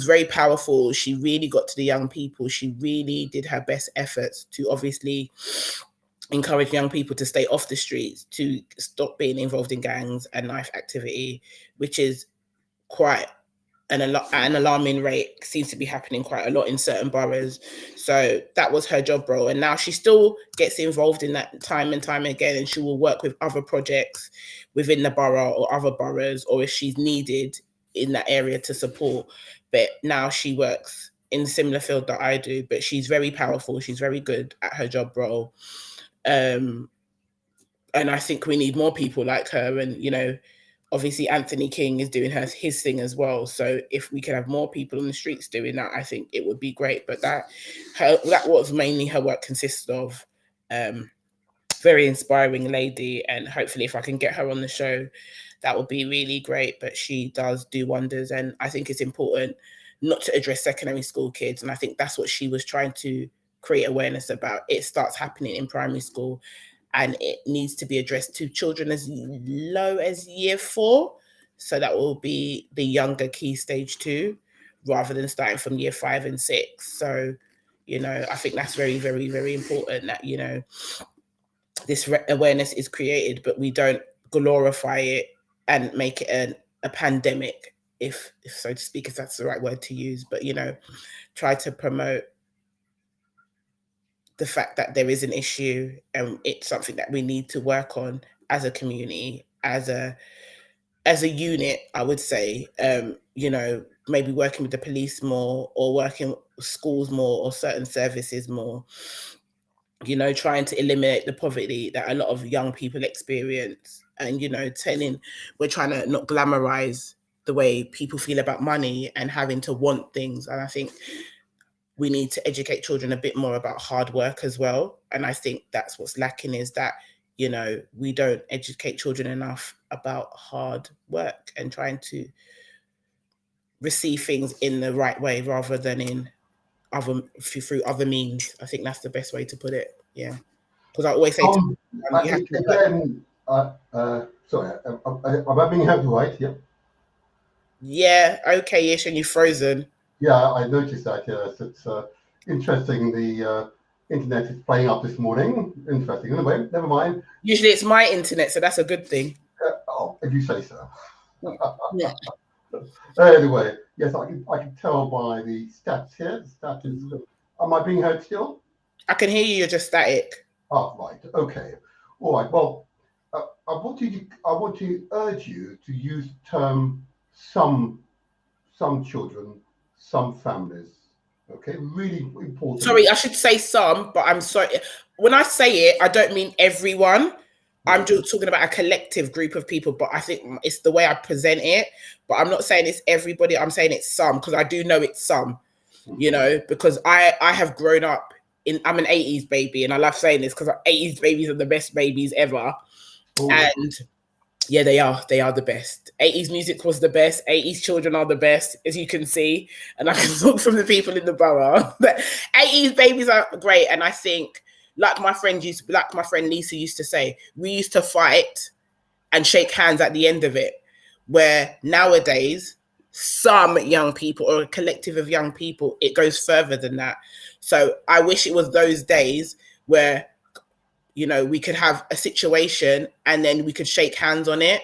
very powerful. She really got to the young people. She really did her best efforts to obviously encourage young people to stay off the streets, to stop being involved in gangs and knife activity, which is quite an alarming rate, seems to be happening quite a lot in certain boroughs. So that was her job role. And now she still gets involved in that time and time again, and she will work with other projects within the borough or other boroughs, or if she's needed in that area to support. But now she works in a similar field that I do, but she's very powerful. She's very good at her job role. And I think we need more people like her. And, you know, obviously Anthony King is doing his thing as well. So if we could have more people on the streets doing that, I think it would be great. But that was mainly her work consisted of. Very inspiring lady, and hopefully if I can get her on the show, that would be really great. But she does do wonders, and I think it's important not to address secondary school kids, and I think that's what she was trying to create awareness about. It starts happening in primary school, and it needs to be addressed to children as low as year 4, so that will be the younger key stage 2 rather than starting from year 5 and 6. So, you know, I think that's very, very, very important that, you know, this awareness is created, but we don't glorify it and make it a pandemic, if so to speak, if that's the right word to use. But, you know, try to promote the fact that there is an issue and it's something that we need to work on as a community, as a unit, I would say. You know, maybe working with the police more, or working with schools more, or certain services more. You know, trying to eliminate the poverty that a lot of young people experience. And, you know, we're trying to not glamorize the way people feel about money and having to want things. And I think we need to educate children a bit more about hard work as well. And I think that's what's lacking, is that, you know, we don't educate children enough about hard work and trying to receive things in the right way rather than in through other means. I think that's the best way to put it. Yeah, because I always say sorry, am I being heard right? Yeah. Yeah. Okay-ish, and you've frozen. Yeah, I noticed that. Yes, it's interesting. The internet is playing up this morning. Interesting. Anyway, never mind. Usually it's my internet, so that's a good thing. Oh, if you say so. Yeah. Anyway, yes, I can tell by the stats here. The stat is. Am I being heard still? I can hear you. You're just static. Oh, right. Okay. All right. Well, I want to urge you to use the term some children, some families. Okay, really important. Sorry, I should say some, but I'm sorry. When I say it, I don't mean everyone. I'm just talking about a collective group of people, but I think it's the way I present it. But I'm not saying it's everybody. I'm saying it's some, because I do know it's some, you know, because I have grown up I'm an 80s baby, and I love saying this because 80s babies are the best babies ever. Ooh. And yeah, they are the best. 80s music was the best. 80s children are the best, as you can see. And I can talk from the people in the borough. But 80s babies are great. And I think, like my friend Lisa used to say, we used to fight and shake hands at the end of it. Where nowadays, some young people, or a collective of young people, it goes further than that. So I wish it was those days where, you know, we could have a situation and then we could shake hands on it,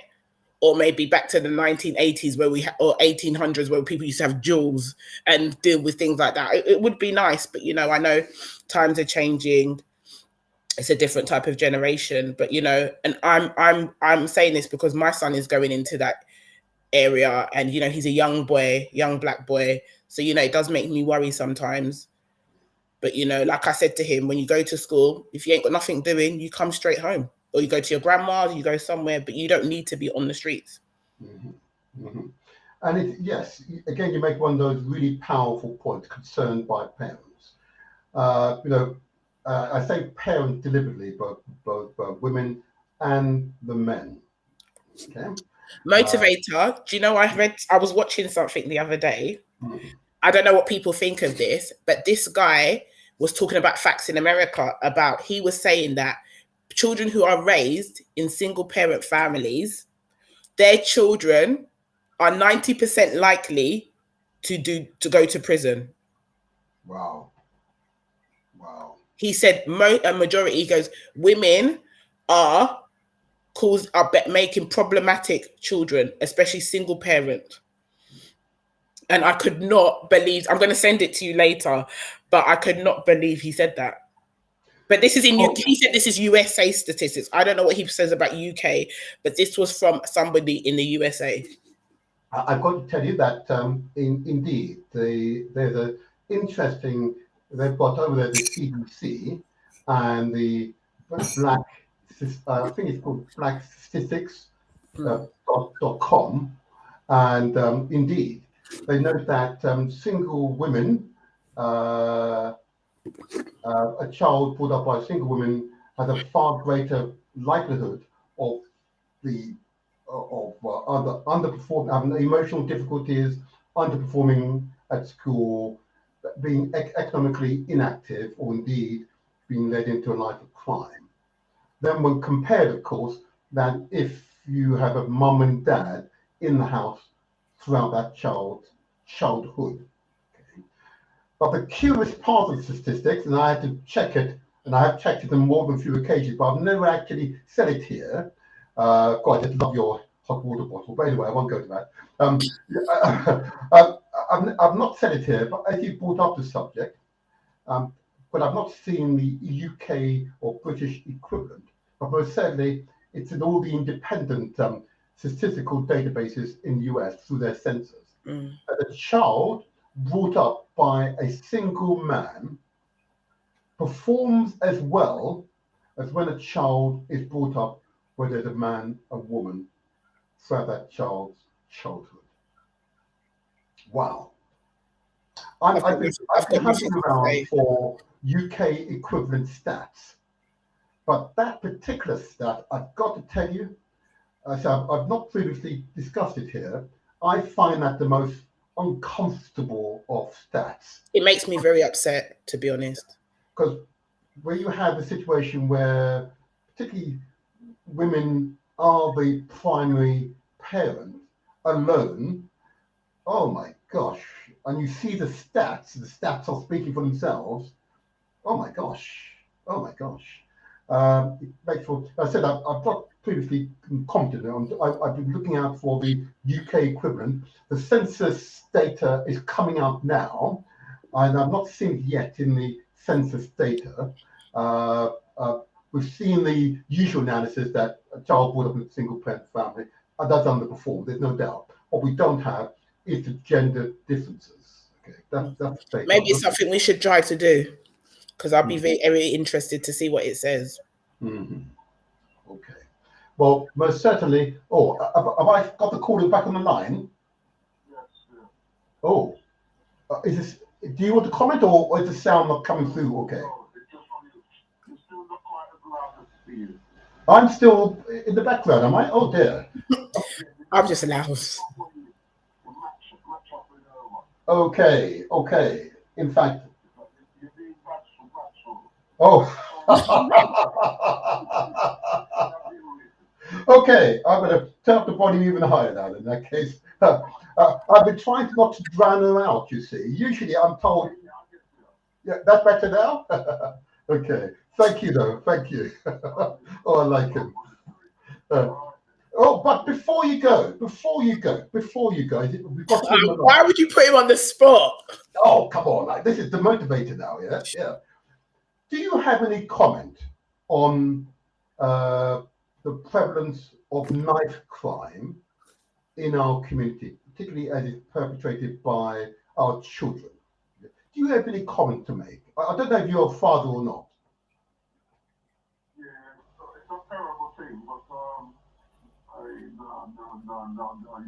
or maybe back to the 1980s or 1800s where people used to have duels and deal with things like that. It would be nice, but, you know, I know times are changing. It's a different type of generation, but, you know, and I'm saying this because my son is going into that area, and, you know, he's a young black boy. So, you know, it does make me worry sometimes. But, you know, like I said to him, when you go to school, if you ain't got nothing doing, you come straight home, or you go to your grandma's, you go somewhere, but you don't need to be on the streets. Mm-hmm. Mm-hmm. And yes, again, you make one of those really powerful points concerned by parents. You know, I say parents deliberately, both women and the men. Okay. Motivator. Do you know, I was watching something the other day. Mm-hmm. I don't know what people think of this, but this guy was talking about facts in America he was saying that children who are raised in single parent families, their children are 90% likely to go to prison. Wow. He said a majority, he goes, women are making problematic children, especially single parent. And I could not believe, I'm going to send it to you later, but I could not believe he said that. But this is he said this is USA statistics. I don't know what he says about UK, but this was from somebody in the USA. I've got to tell you that indeed, there's an interesting, they've got over there the CDC and the Black I think it's called blackstatistics.com, and indeed, they note that single women, a child brought up by a single woman has a far greater likelihood of underperforming, having emotional difficulties, underperforming at school, being economically inactive, or indeed being led into a life of crime. Then when compared, of course, that if you have a mum and dad in the house throughout that childhood. Okay. But the curious part of the statistics, and I had to check it, and I have checked it on more than a few occasions, but I've never actually said it here. God, I just love your hot water bottle. But anyway, I won't go to that. I've not said it here, but as you brought up the subject, but I've not seen the UK or British equivalent. But most certainly, it's in all the independent statistical databases in the US through their census. A child brought up by a single man performs as well as when a child is brought up where there's a man, a woman, throughout that child's childhood. Wow. I've been hunting around for UK equivalent stats, but that particular stat, I've got to tell you, so I've not previously discussed it here, I find that the most uncomfortable of stats. It makes me very upset, to be honest. Because where you have a situation where particularly women are the primary parent alone, oh my gosh, and you see the stats are speaking for themselves. Oh my gosh. It makes for, I said I've not previously commented on, I've been looking out for the UK equivalent. The census data is coming out now, and I've not seen it yet in the census data. We've seen the usual analysis that a child brought up in a single parent family, that's underperformed, there's no doubt. What we don't have is the gender differences. Okay, that's maybe it's something we should try to do, because I'll be very interested to see what it says. Okay. Well, most certainly. Oh, have I got the caller back on the line? Yes. Oh, is this? Do you want to comment, or is the sound not coming through? Okay. It's still not quite as loud as you. I'm still in the background, am I? Oh dear. I'm just loud. Okay. In fact. Oh. Okay, I'm going to turn up the volume even higher now in that case. I've been trying not to drown her out, you see. Usually I'm told, yeah, that's better now? Okay, thank you though, thank you. Oh, I like him. But before you go, we've got why would you put him on the spot? Oh, come on, like, this is the motivator now, yeah. Do you have any comment on the prevalence of knife crime in our community, particularly as it's perpetrated by our children? Do you have any comment to make? I don't know if you're a father or not. Yeah, it's a terrible thing, but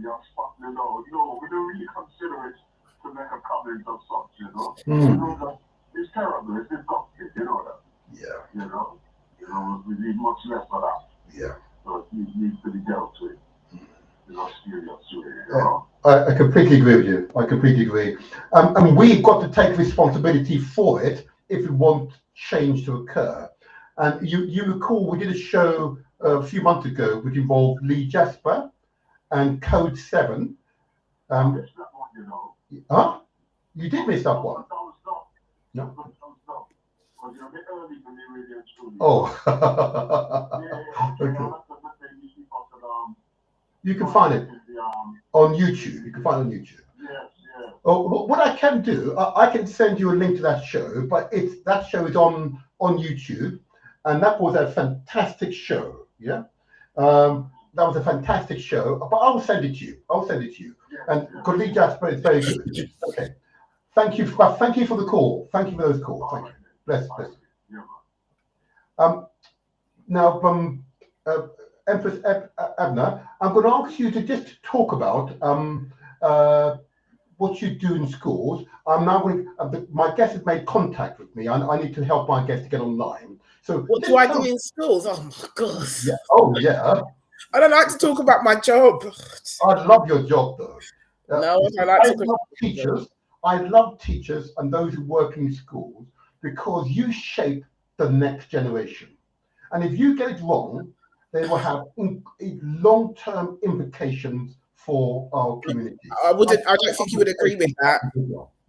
you're spot, we don't really consider it to make a comment of such, it's terrible, it's disgusting, you know that. Yeah. We need much less of that. Yeah. So it needs to be dealt with. I completely agree with you. I completely agree. And we've got to take responsibility for it if we want change to occur. And you recall we did a show a few months ago which involved Lee Jasper and Code 7. I missed that one, Huh? You did miss that one? No. Oh. Okay. You can find it on YouTube. You can find it on YouTube. Yes. Oh, what I can do, I can send you a link to that show, but that show is on YouTube, and that was a fantastic show. Yeah, that was a fantastic show. But I'll send it to you. And Lee Jasper is very good. Okay. Thank you for the call. Thank you for those calls. Thank you. Bless. Now, Empress Abner, I'm going to ask you to just talk about what you do in schools. I'm now going. My guest has made contact with me. I need to help my guest to get online. So, what do I do in schools? Oh my God! Yeah. Oh yeah. I don't like to talk about my job. I love your job, though. No, I like to love teachers. I love teachers and those who work in schools because you shape the next generation. And if you get it wrong, they will have long-term implications for our community. I don't think you would agree with that.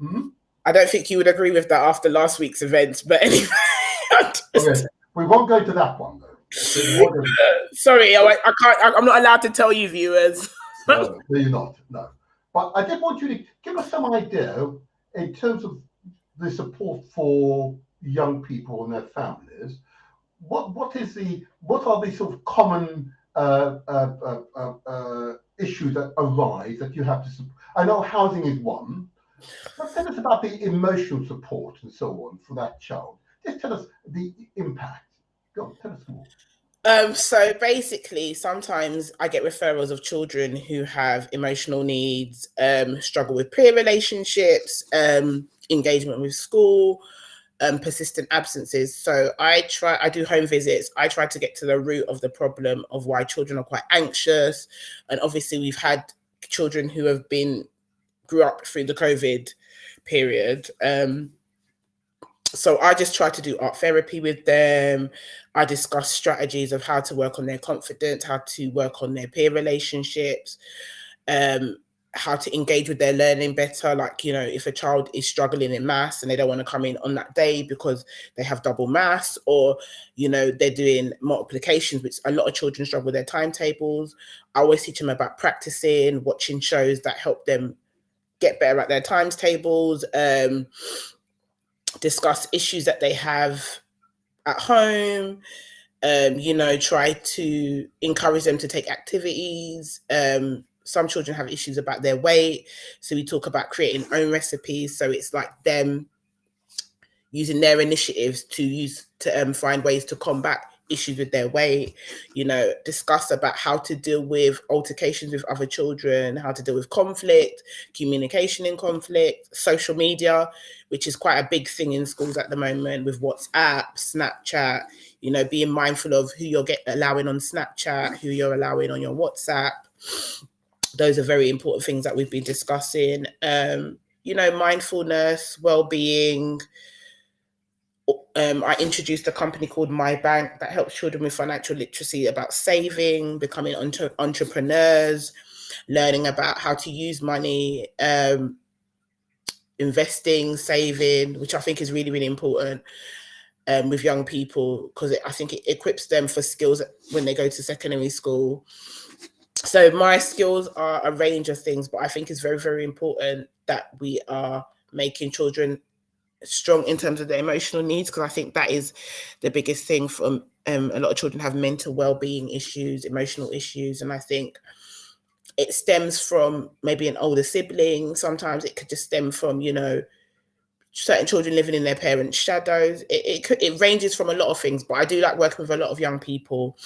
Mm-hmm. I don't think you would agree with that after last week's events. But anyway, okay. We won't go to that one though. Sorry, I can't. I'm not allowed to tell you, viewers. No, you're not. No, but I did want you to give us some idea in terms of the support for young people and their families. What are the sort of common issues that arise that you have to support? I know housing is one, but tell us about the emotional support and so on for that child. Just tell us the impact. Go on, tell us more. So basically, sometimes I get referrals of children who have emotional needs, struggle with peer relationships, engagement with school, persistent absences. So I do home visits. I try to get to the root of the problem of why children are quite anxious. And obviously we've had children who have grew up through the COVID period. So I just try to do art therapy with them. I discuss strategies of how to work on their confidence, how to work on their peer relationships, how to engage with their learning better. Like, you know, if a child is struggling in maths and they don't want to come in on that day because they have double maths, or, you know, they're doing multiplications, which a lot of children struggle with their timetables. I always teach them about practicing, watching shows that help them get better at their timetables, discuss issues that they have at home, you know, try to encourage them to take activities. Some children have issues about their weight, so we talk about creating own recipes. So it's like them using their initiatives to find ways to combat issues with their weight, you know, discuss about how to deal with altercations with other children, how to deal with conflict, communication in conflict, social media, which is quite a big thing in schools at the moment with WhatsApp, Snapchat, you know, being mindful of who you're allowing on Snapchat, who you're allowing on your WhatsApp. Those are very important things that we've been discussing. You know, mindfulness, well-being. I introduced a company called My Bank that helps children with financial literacy about saving, becoming entrepreneurs, learning about how to use money, investing, saving, which I think is really, really important with young people, because I think it equips them for skills when they go to secondary school. So my skills are a range of things, but I think it's very, very important that we are making children strong in terms of their emotional needs, because I think that is the biggest thing. From a lot of children have mental well-being issues, emotional issues, and I think it stems from maybe an older sibling. Sometimes it could just stem from, you know, certain children living in their parents' shadows. It ranges from a lot of things, but I do like working with a lot of young people,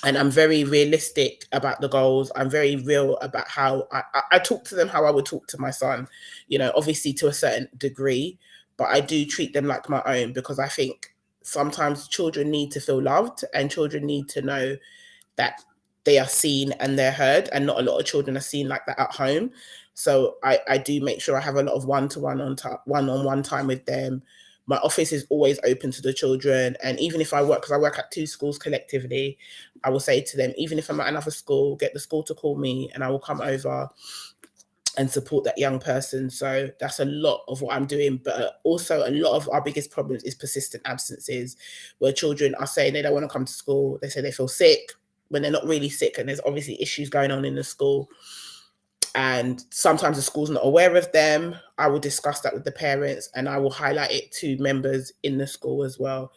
and I'm very realistic about the goals. I'm very real about how I talk to them how I would talk to my son, you know, obviously to a certain degree, but I do treat them like my own, because I think sometimes children need to feel loved, and children need to know that they are seen and they're heard, and not a lot of children are seen like that at home. So I do make sure I have a lot of one-on-one time with them. My office is always open to the children. And even if I work, because I work at 2 schools collectively, I will say to them, even if I'm at another school, get the school to call me and I will come over and support that young person. So that's a lot of what I'm doing. But also a lot of our biggest problems is persistent absences, where children are saying they don't want to come to school. They say they feel sick when they're not really sick. And there's obviously issues going on in the school. And sometimes the school's not aware of them. I will discuss that with the parents, and I will highlight it to members in the school as well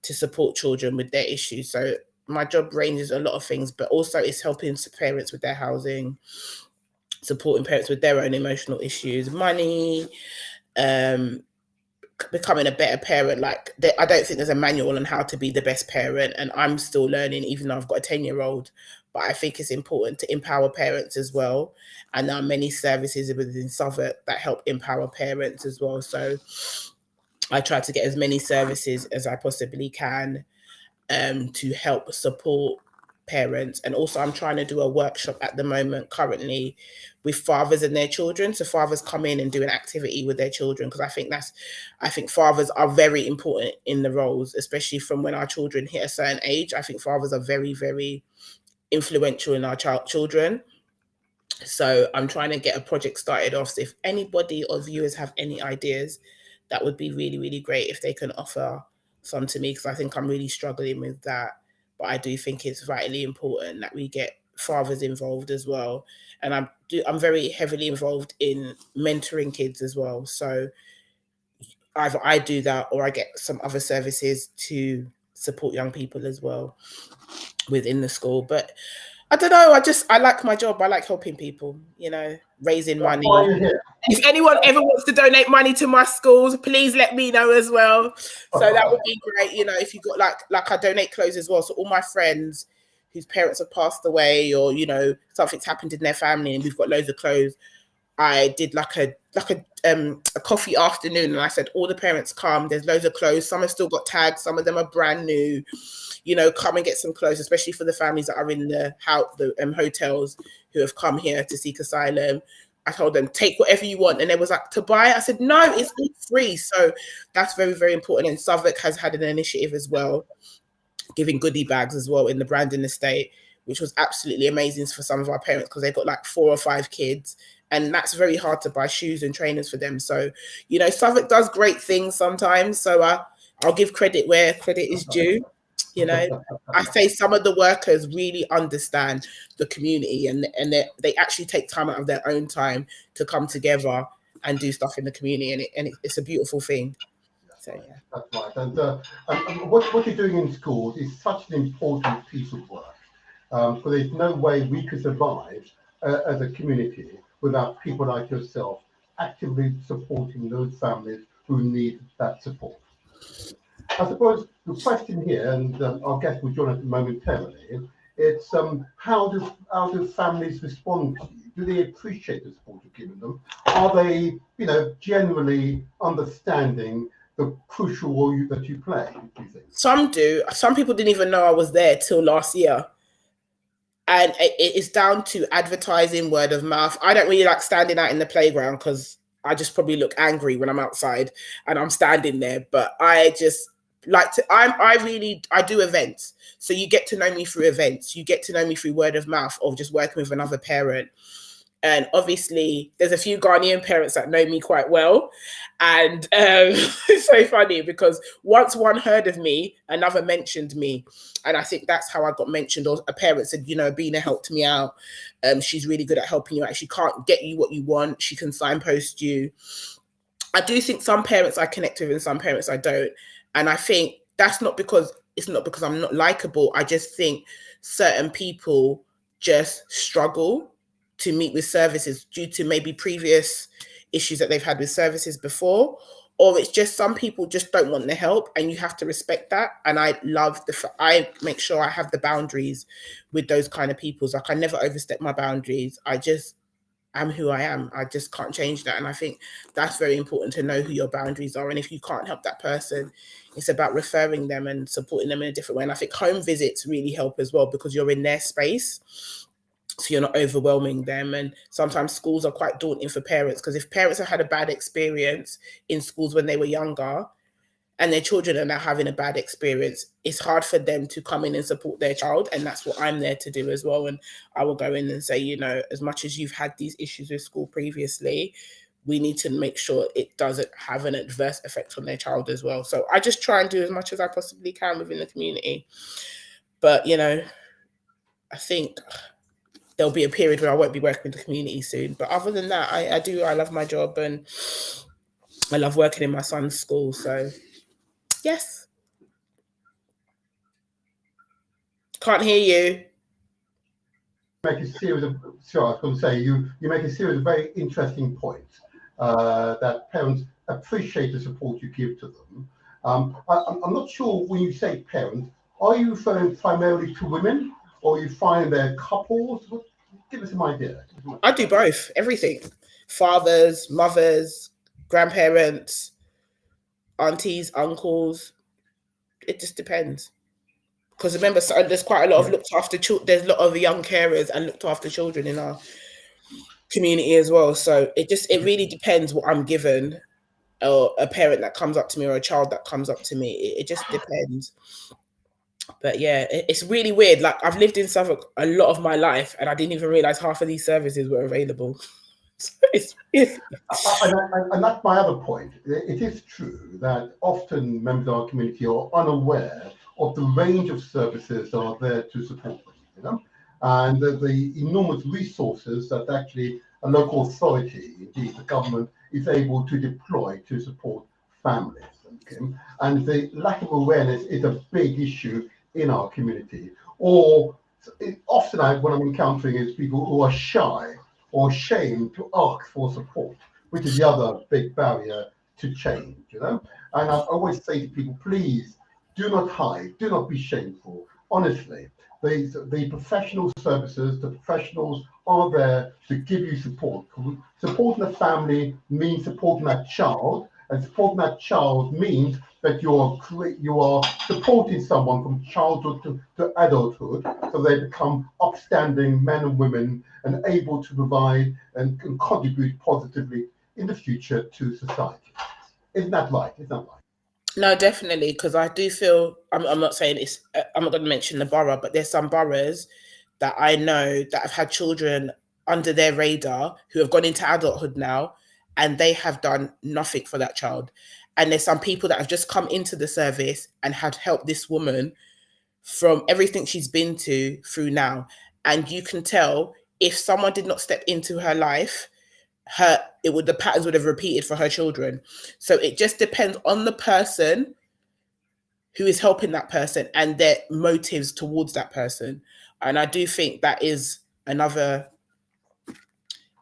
to support children with their issues. So my job ranges a lot of things, but also it's helping parents with their housing, supporting parents with their own emotional issues, money, becoming a better parent. Like, I don't think there's a manual on how to be the best parent, and I'm still learning, even though I've got a 10-year-old. But I think it's important to empower parents as well, and there are many services within Southwark that help empower parents as well. So I try to get as many services as I possibly can to help support parents. And also I'm trying to do a workshop at the moment currently with fathers and their children. So fathers come in and do an activity with their children, because I think fathers are very important in the roles, especially from when our children hit a certain age. I think fathers are very, very influential in our children. So I'm trying to get a project started off. So if anybody or viewers have any ideas, that would be really, really great if they can offer some to me, because I think I'm really struggling with that. But I do think it's vitally important that we get fathers involved as well. And I'm very heavily involved in mentoring kids as well. So either I do that or I get some other services to support young people as well within the school. But I don't know, I like my job. I like helping people, raising money. If anyone ever wants to donate money to my schools, please let me know as well. So that would be great. If you got like I donate clothes as well. So all my friends whose parents have passed away, or something's happened in their family and we've got loads of clothes, I did like a coffee afternoon, and I said all the parents come. There's loads of clothes. Some have still got tags. Some of them are brand new. Come and get some clothes, especially for the families that are in the hotels who have come here to seek asylum. I told them, take whatever you want. And they was like, to buy it? I said, no, it's all free. So that's very, very important. And Southwark has had an initiative as well, giving goodie bags as well in the Brandon estate, which was absolutely amazing for some of our parents, because they've got like 4 or 5 kids. And that's very hard to buy shoes and trainers for them. So, Southwark does great things sometimes. So I'll give credit where credit is due. I say some of the workers really understand the community, and they actually take time out of their own time to come together and do stuff in the community, and it's a beautiful thing. So yeah, that's right. And what you're doing in schools is such an important piece of work. So there's no way we could survive as a community without people like yourself actively supporting those families who need that support. I suppose the question here, and our guest will join us momentarily, it's how do families respond to you? Do they appreciate the support you've given them? Are they, generally understanding the crucial role that you play, do you think? Some do. Some people didn't even know I was there till last year. And it's down to advertising, word of mouth. I don't really like standing out in the playground because I just probably look angry when I'm outside and I'm standing there. But I just like to, I do events. So you get to know me through events. You get to know me through word of mouth of just working with another parent. And obviously there's a few Ghanaian parents that know me quite well. And it's so funny because once one heard of me, another mentioned me. And I think that's how I got mentioned. Or a parent said, Bina helped me out. She's really good at helping you out. She can't get you what you want. She can signpost you. I do think some parents I connect with and some parents I don't. And I think it's not because I'm not likable. I just think certain people just struggle to meet with services due to maybe previous issues that they've had with services before, or it's just some people just don't want the help, and you have to respect that. And I love I make sure I have the boundaries with those kind of people. Like I never overstep my boundaries. I just am who I am. I just can't change that. And I think that's very important to know who your boundaries are. And if you can't help that person, it's about referring them and supporting them in a different way. And I think home visits really help as well, because you're in their space. So you're not overwhelming them. And sometimes schools are quite daunting for parents, because if parents have had a bad experience in schools when they were younger and their children are now having a bad experience, it's hard for them to come in and support their child. And that's what I'm there to do as well. And I will go in and say, as much as you've had these issues with school previously, we need to make sure it doesn't have an adverse effect on their child as well. So I just try and do as much as I possibly can within the community. But, I think there'll be a period where I won't be working with the community soon. But other than that, I love my job and I love working in my son's school. So, yes. Can't hear you. Make a series of, I was going to say, you make a series of very interesting points that parents appreciate the support you give to them. I'm not sure when you say parents, are you referring primarily to women, or you find they're couples? Give us some idea. I do both, everything. Fathers, mothers, grandparents, aunties, uncles. It just depends. Because remember, so there's quite a lot of looked after children. There's a lot of young carers and looked after children in our community as well. So it really depends what I'm given, or a parent that comes up to me, or a child that comes up to me. It just depends. But yeah, it's really weird. Like, I've lived in Suffolk a lot of my life, and I didn't even realize half of these services were available. And that's my other point. It is true that often members of our community are unaware of the range of services that are there to support them, and the enormous resources that actually a local authority, indeed the government, is able to deploy to support families. And the lack of awareness is a big issue in our community. Or often what I'm encountering is people who are shy or ashamed to ask for support, which is the other big barrier to change. And I always say to people, please do not hide, do not be shameful. Honestly, the professional services, the professionals are there to give you support. Supporting a family means supporting that child, and supporting that child means that you are supporting someone from childhood to adulthood, so they become upstanding men and women and able to provide and contribute positively in the future to society. Isn't that right? Isn't that right? No, definitely, because I do feel, I'm not saying it's, I'm not going to mention the borough, but there's some boroughs that I know that have had children under their radar who have gone into adulthood now, and they have done nothing for that child. And there's some people that have just come into the service and had helped this woman from everything she's been through now. And you can tell, if someone did not step into her life, the patterns would have repeated for her children. So it just depends on the person who is helping that person and their motives towards that person. And I do think that is another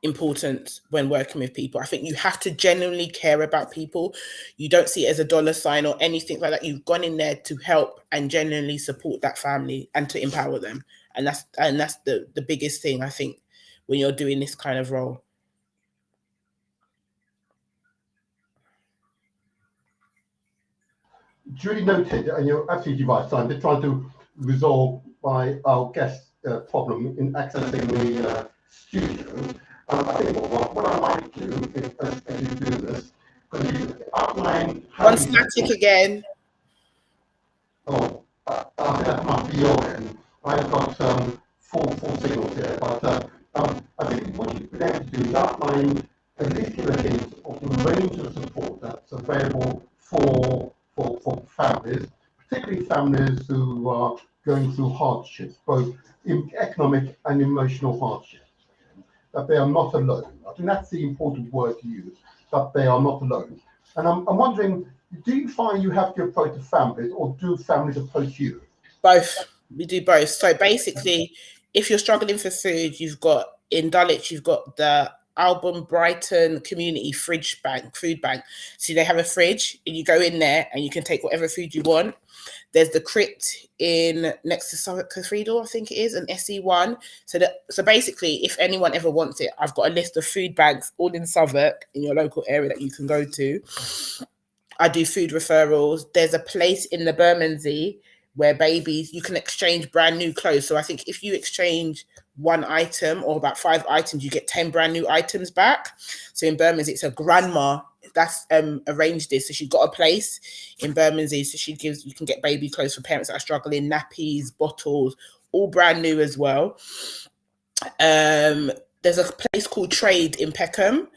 important when working with people. I think you have to genuinely care about people. You don't see it as a dollar sign or anything like that. You've gone in there to help and genuinely support that family and to empower them. And that's the biggest thing, I think, when you're doing this kind of role. Duly noted, and you're absolutely right. So I'm just trying to resolve our guest problem in accessing the studio. I think what I might do as you do this, because you outline. One static again. Oh, that might be your end. I've got four signals here, but I think what you've been able to do is outline at least give a hint of the range of support that's available for families, particularly families who are going through hardships, both in economic and emotional hardships, that they are not alone. I think that's the important word to use, that they are not alone. And I'm wondering, do you find you have to approach the families, or do families approach you? Both. We do both. So basically, if you're struggling for food, you've got, in Dulwich, you've got the Alban Brighton Community Food Bank. So they have a fridge, and you go in there and you can take whatever food you want. There's the Crypt next to Southwark Cathedral, I think it is, an SE1. So basically, if anyone ever wants it, I've got a list of food banks all in Southwark in your local area that you can go to. I do food referrals. There's a place in the Bermondsey where babies, you can exchange brand new clothes. So I think if you exchange one item or about 5 items, you get 10 brand new items back. So in Bermondsey, it's a grandma that's arranged this. So she's got a place in Bermondsey. So you can get baby clothes for parents that are struggling, nappies, bottles, all brand new as well. There's a place called Trade in Peckham.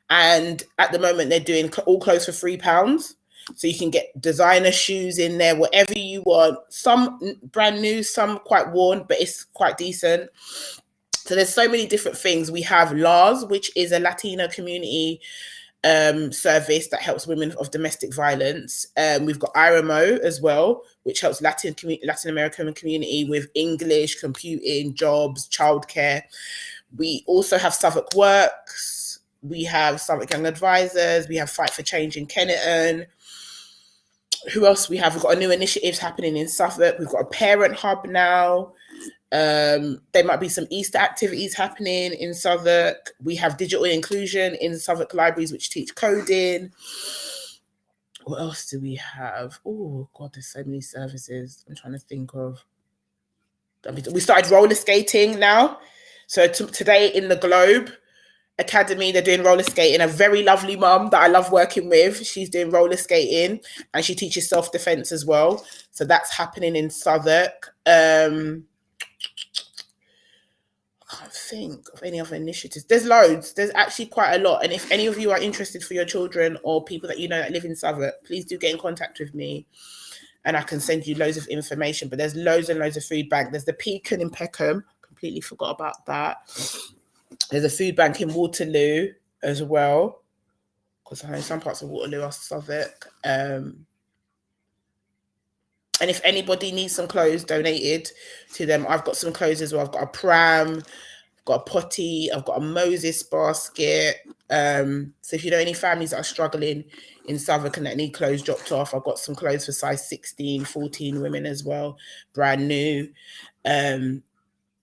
And at the moment, they're doing all clothes for £3. So you can get designer shoes in there, whatever you want. Some brand new, some quite worn, but it's quite decent. So there's so many different things. We have LARS, which is a Latino community service that helps women of domestic violence. We've got IRAMO as well, which helps Latin American community with English, computing, jobs, childcare. We also have Southwark Works, We have Southwark Young Advisors. We have Fight for Change in Kenneton. Who else we have? We've got a new initiatives happening in Suffolk. We've got a parent hub now. There might be some Easter activities happening in Southwark. We have digital inclusion in Southwark libraries, which teach coding. What else do we have? Oh, God, there's so many services. I'm trying to think of. We started roller skating now. So today in the Globe Academy, they're doing roller skating. A very lovely mum that I love working with. She's doing roller skating and she teaches self-defense as well. So that's happening in Southwark. I can't think of any other initiatives. There's loads. There's actually quite a lot. And if any of you are interested for your children or people that you know that live in Southwark, please do get in contact with me and I can send you loads of information. But there's loads and loads of food bank. There's the Pecan in Peckham. Completely forgot about that. There's a food bank in Waterloo as well, because I know some parts of Waterloo are Southwark. And if anybody needs some clothes donated to them, I've got some clothes as well. I've got a pram, I've got a potty, I've got a Moses basket. So if you know any families that are struggling in Southwark and that need clothes dropped off, I've got some clothes for size 16, 14 women as well, brand new.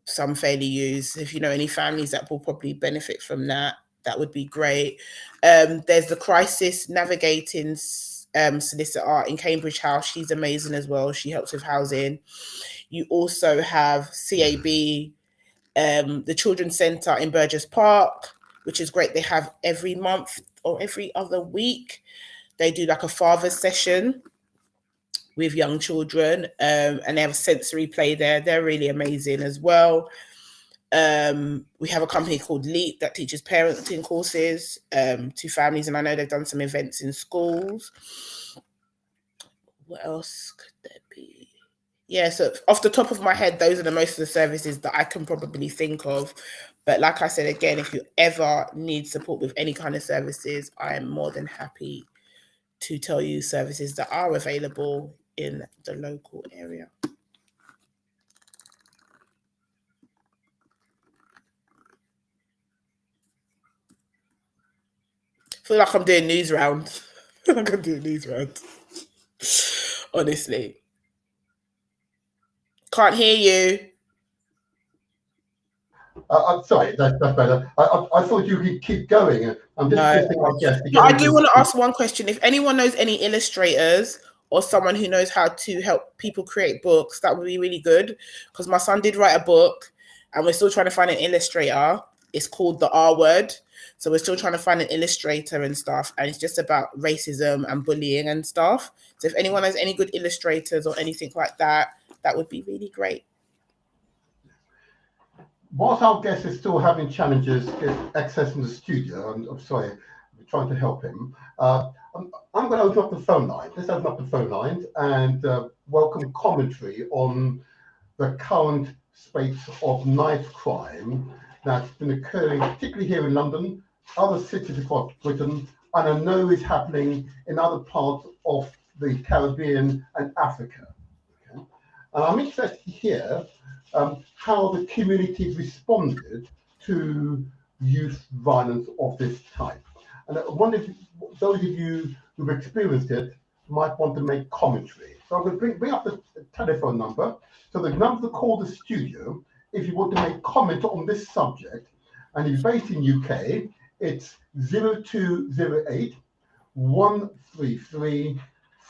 Some fairly used. If you know any families that will probably benefit from that, that would be great. There's the Crisis Navigating solicitor in Cambridge House. She's amazing as well. She helps with housing. You also have CAB, the Children's Centre in Burgess Park, which is great. They have every month or every other week, they do like a father's session with young children, and they have sensory play there. They're really amazing as well. We have a company called Leap that teaches parenting courses to families, and I know they've done some events in schools. What else could there be? Yeah, so off the top of my head, those are the most of the services that I can probably think of. But like I said, again, if you ever need support with any kind of services, I am more than happy to tell you services that are available in the local area. I feel like I'm doing news round. I'm doing news round. Honestly. Can't hear you. I'm sorry, that's better. I thought you could keep going. I'm just listening, I guess. I do want to ask one question. If anyone knows any illustrators or someone who knows how to help people create books, that would be really good. Because my son did write a book and we're still trying to find an illustrator. It's called The R Word. So we're still trying to find an illustrator and stuff. And it's just about racism and bullying and stuff. So if anyone has any good illustrators or anything like that, that would be really great. Whilst our guest is still having challenges accessing the studio, I'm sorry, I'm trying to help him. I'm going to open up the phone line. Let's open up the phone lines and welcome commentary on the current space of knife crime that's been occurring, particularly here in London, other cities across Britain, and I know is happening in other parts of the Caribbean and Africa. Okay? And I'm interested to hear how the community responded to youth violence of this type. And I wonder if those of you who've experienced it might want to make commentary. So I'm going to bring up the telephone number. So the number to call the studio if you want to make comment on this subject. And if you're based in UK, it's 0208 133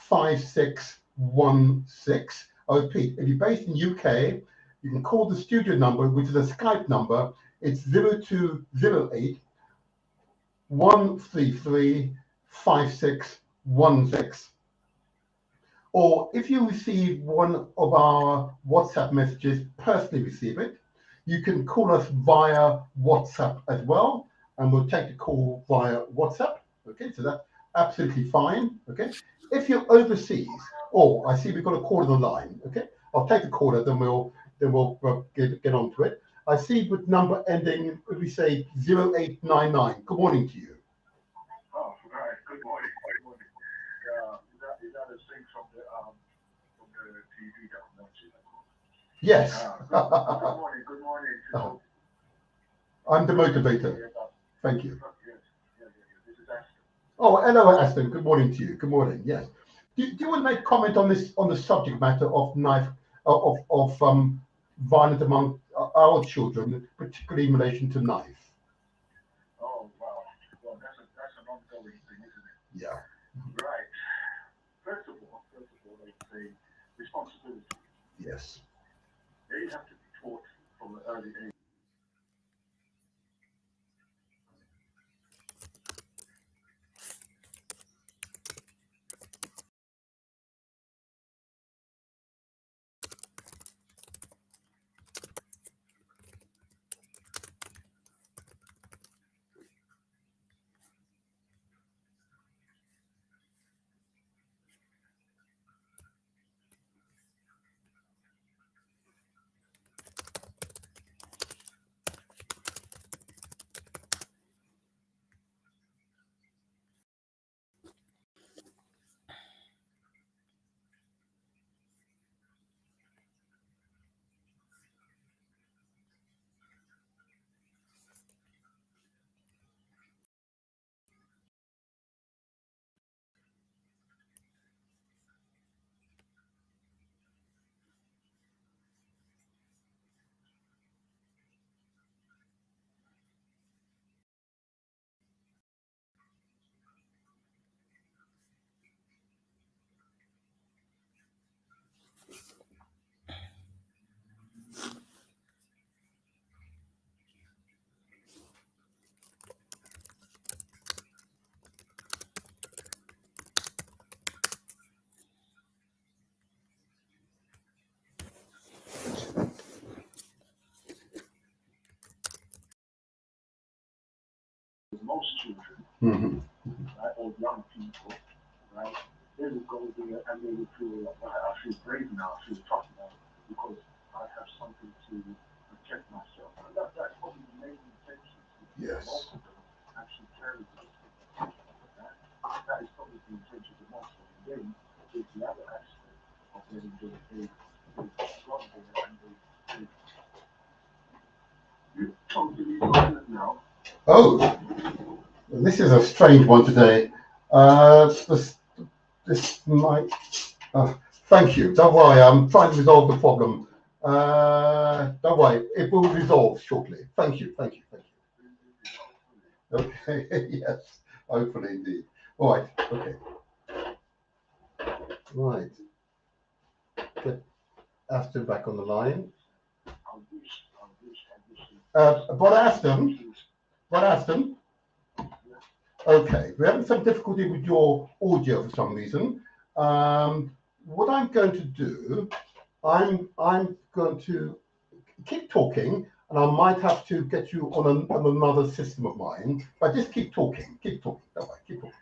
5616. I repeat, if you're based in UK, you can call the studio number, which is a Skype number. It's 0208 133 5616. Or if you receive one of our WhatsApp messages, personally receive it, you can call us via WhatsApp as well, and we'll take the call via WhatsApp. Okay, so that's absolutely fine. Okay, if you're overseas, I see we've got a caller on the line. Okay, I'll take the caller, then we'll get onto it. I see with number ending, we say 0899. Good morning to you. Oh, right. Good morning. Good morning. Is that a thing from the TV that I'm watching? Yes. Good morning. I'm the motivator. Thank you. Yes. Oh, hello, Aston. Good morning to you. Good morning. Yes. Do you want to make comment on this, on the subject matter of knife of violence among our children, particularly in relation to knife? Oh, wow. Well, that's an ongoing thing, isn't it? Yeah. Right. First of all, they say responsibility. Yes. They have to be taught from an early age. Most children, right, or young people, right, they will go there and they will feel like, I feel brave now, I feel tough now, because I have something to protect myself. And that's probably the main intention. Yes. Most of them actually carry those things. Right? That is probably the intention of most of them. And then there's the other aspect of letting them they struggle and you're totally silent now. Oh, this is a strange one today. This might. Thank you. Don't worry. I'm trying to resolve the problem. Don't worry. It will resolve shortly. Thank you. Thank you. Thank you. Okay. Yes. Hopefully, indeed. All right. Okay. Right. Get Aston back on the line. Brother Aston. Okay, we're having some difficulty with your audio for some reason. What I'm going to do, I'm going to keep talking, and I might have to get you on another system of mine. But just keep talking. Keep talking. Don't worry, keep talking.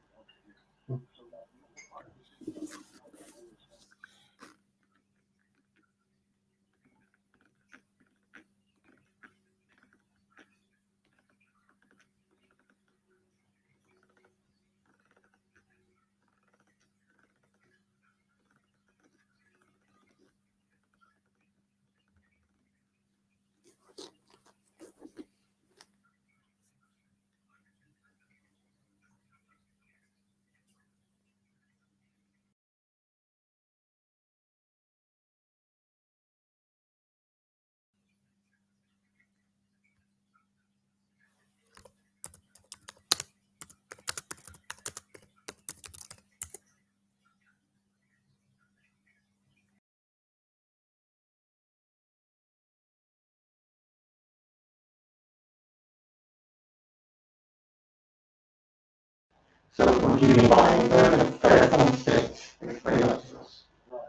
So what do you mean by the fair form state? Explain that to us. Right.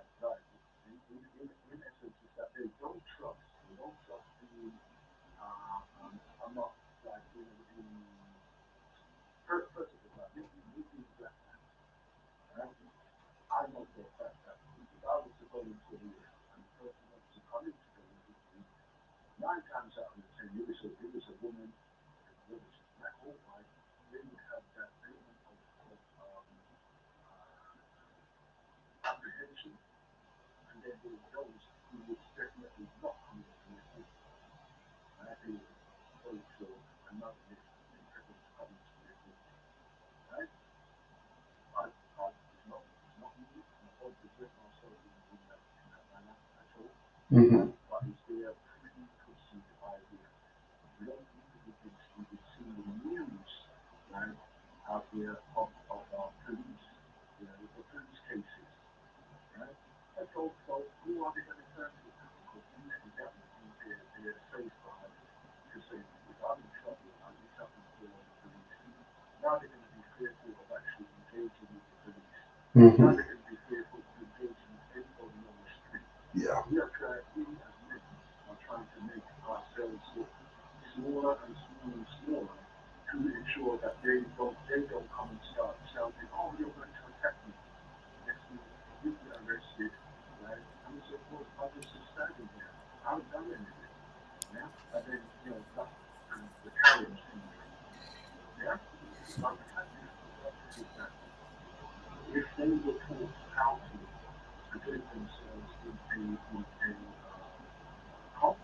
In essence, is that they don't trust. They don't trust the. I'm not like first of all, like this is black man, right? I know for a fact that if I was to go into a year and the person wants to come into the room, 9 times out of 10, if it's a woman, whether she's black or white, they would have that element of apprehension, and then there are those who would definitely not come into the room. And I think it's very sure another person come into the room, right? Mhm. But is there a preconceived idea? We don't need to be seeing the news, right, out there of police, the police cases, right? And so who are they going to turn to? Because usually that would be their safeguard to say, if I'm in trouble, I need something to call the police. Now they're going to be fearful of actually engaging with the police. Now Mhm. they're going to be fearful of engaging with anybody on the street. Yeah. We are trying to make ourselves look smaller and smaller and smaller to ensure that they don't come and start shouting, oh, you're going to attack me. Next minute, you get arrested, right? And we say, well, I was just standing there. I haven't done anything. Yeah? And then, that's the carriage syndrome. Yeah? But the fact is that if they were taught how to present themselves in a cop,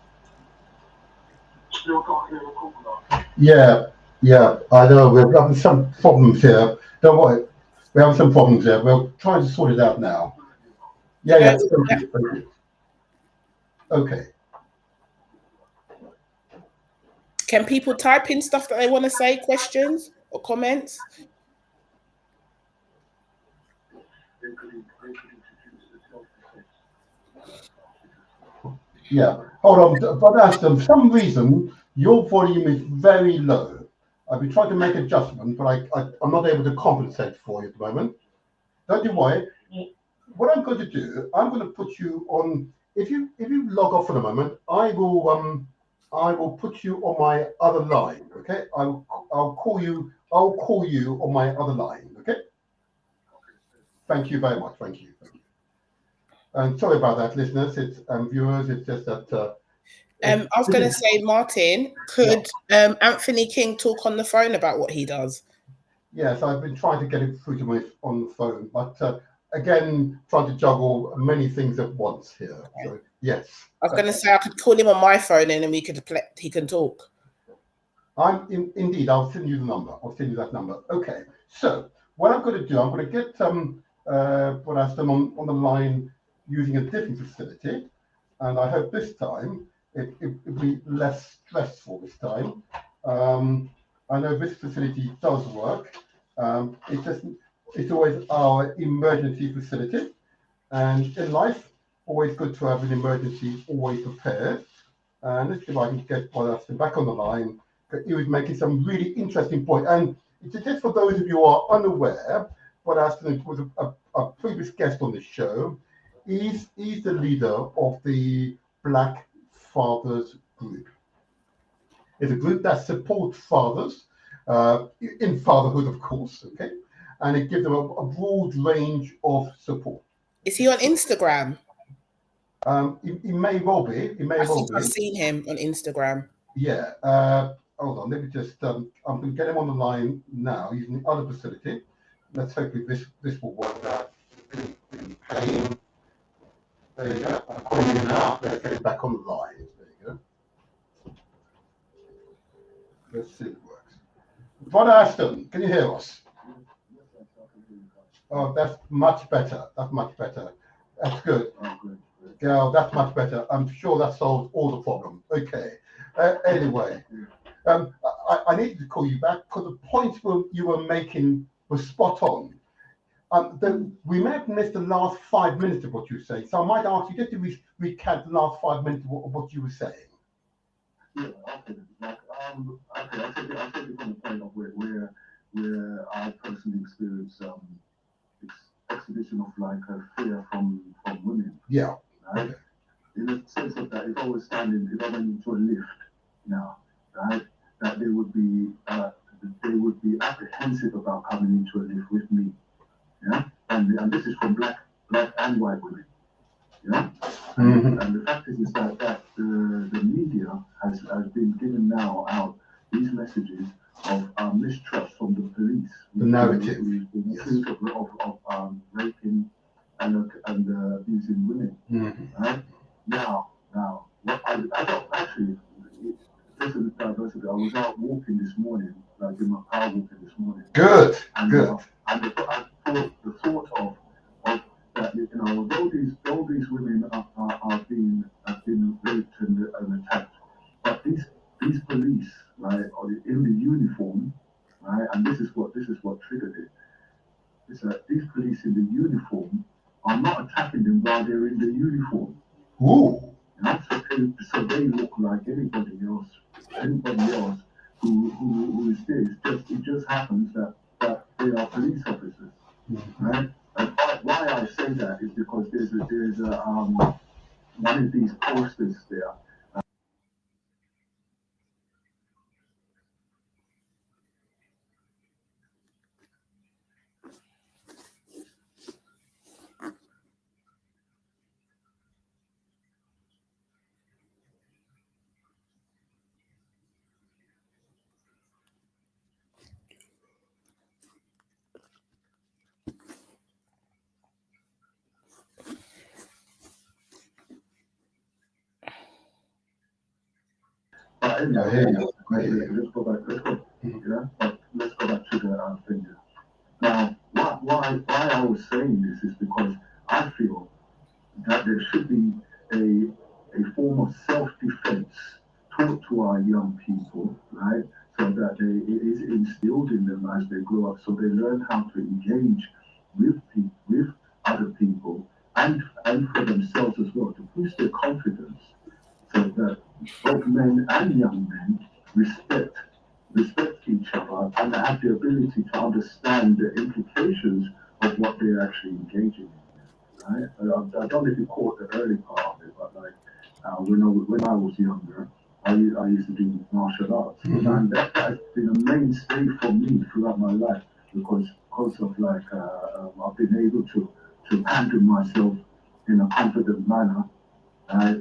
still can't hear a crocodile. Yeah, I know. We're having some problems here. Don't worry. We're having some problems here. We're trying to sort it out now. Yeah, Can I- Thank you. Okay. Can people type in stuff that they want to say, questions or comments? Yeah. Hold on. But Ashton, for some reason, your volume is very low. I've been trying to make adjustments, but I'm not able to compensate for you at the moment. Don't you worry. What I'm going to do, I'm going to put you on. If you log off for a moment, I will put you on my other line. Okay. I'll call you on my other line. Okay. Thank you very much. Thank you. And sorry about that, listeners. It's viewers. It's just that. I was going to say, Martin, could Anthony King talk on the phone about what he does? Yes, I've been trying to get it through to me on the phone, but again, trying to juggle many things at once here. Okay. So yes. I was going to say I could call him on my phone and then he can talk. Indeed, I'll send you the number. I'll send you that number. Okay. So what I'm going to do, I'm going to get Aston on the line using a different facility, and I hope this time it'll be less stressful this time. I know this facility does work. It's always our emergency facility, and in life, always good to have an emergency always prepared. And let's see if I can get Aston back on the line. He was making some really interesting point. And just for those of you who are unaware, Aston was a previous guest on this show. He's the leader of the Black Fathers Group. It's a group that supports fathers in fatherhood, of course, okay? And it gives them a broad range of support. Is he on Instagram? He may well be. I think I've seen him on Instagram. Yeah. Hold on. Let me just. I'm going to get him on the line now using the other facility. Let's hope this will work out. There you go. I'm calling you now. Let's get it back on the line. There you go. Let's see if it works. Brother Ashton, can you hear us? Oh, that's much better. That's much better. That's good. Girl, that's much better. I'm sure that solves all the problems. Okay. Anyway, I needed to call you back because the points you were making were spot on. We may have missed the last 5 minutes of what you were saying, so I might ask you just to recap the last 5 minutes of what you were saying. Yeah, okay. I'll take it from the point of where I personally experienced exhibition of like a fear from women. Yeah. Right? Okay. In the sense of that, if I was standing, if I went into a lift now, right, that they would be apprehensive about coming into a lift with me. Yeah, and this is from black and white women. Yeah, and the fact is that the media has been given now out these messages of mistrust from the police. The narrative. Of raping and abusing women. Mm-hmm. Right? Now, what I don't actually. This is diversity. I was out walking this morning, like in my car walking this morning. Good. And, good. And the thought of that, although these women are being and this is what triggered it. Is that these police in the uniform are not attacking them while they're in the uniform. Ooh. So they look like anybody else who is this. It just happens that they are police officers, right? And why I say that is because there's one of these posters there. But anyway, let's go back. Let's go back to the thing. Now, why I was saying this is because I feel that there should be a form of self-defense taught to our young people, right? So that it is instilled in them as they grow up, so they learn how to engage with other people and for themselves as well, to boost their confidence, so that both men and young men respect each other and have the ability to understand the implications of what they're actually engaging in. Right? I don't know if you caught the early part of it, but like when I was younger, I used to do martial arts, and that has been a mainstay for me throughout my life because of like I've been able to handle myself in a confident manner, right?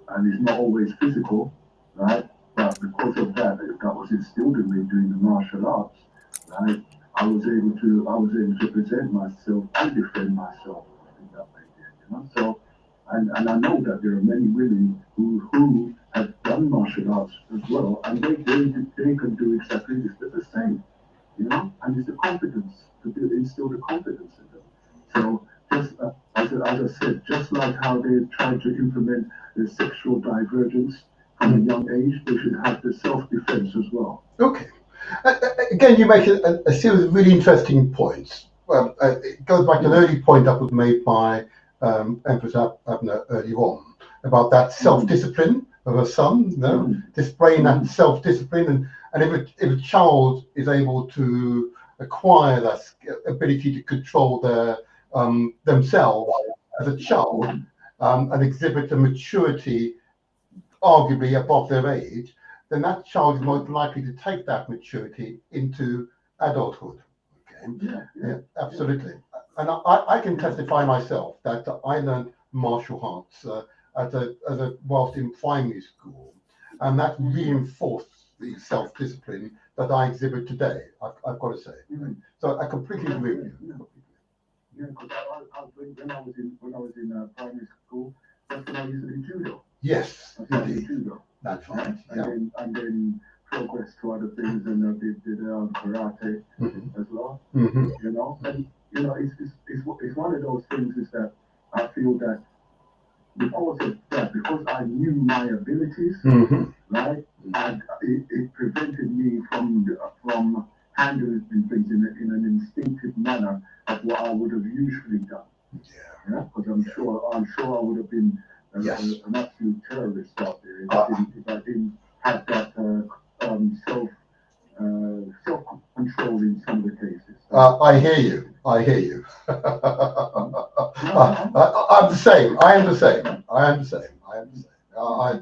And it's not always physical, right? But because of that was instilled in me doing the martial arts, right? I was able to present myself and defend myself in that way, you know. So, and I know that there are many women who have done martial arts as well, and they can do exactly the same, you know. And it's the confidence to instill the confidence in them. So just as I said, just like how they tried to implement the sexual divergence from a young age, they should have the self-defense as well. Okay. Again, you make a series of really interesting points. Well, it goes back to an early point that was made by Empress Abner early on about that self-discipline of her son, you know, displaying that self-discipline, and if a child is able to acquire that ability to control their themselves as a child and exhibit a maturity arguably above their age, then that child is most likely to take that maturity into adulthood. Okay? Yeah, absolutely. And I can testify myself that I learned martial arts whilst in primary school, and that reinforced the self-discipline that I exhibit today. I've got to say. So I completely agree with you. Yeah, because when I was in primary school, that's when I used to do judo. Yes, indeed. Judo. That's right. And then progressed to other things, and I did karate as well. You know, and you know, it's one of those things is that I feel that because of that, because I knew my abilities, right, and it prevented me from handling things in an instinctive manner of what I would have usually done. Yeah, because I'm sure I would have been an absolute terrorist out there if I didn't have that self control in some of the cases. I hear you. I'm the same. I am the same. I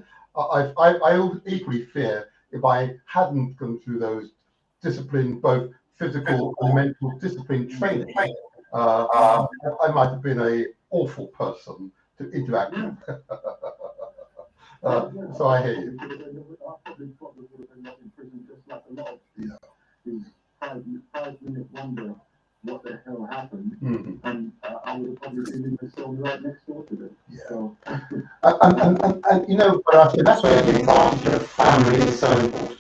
equally fear if I hadn't gone through those discipline, both physical and mental discipline training, I might have been an awful person to interact with. So I hear you. I probably would have ended up in prison just like a lot of these 5-minute wonder what the hell happened, and I would have probably been in the cell right next door to them. Yeah. So. and you know, but I think that's where the advantage of family is so important.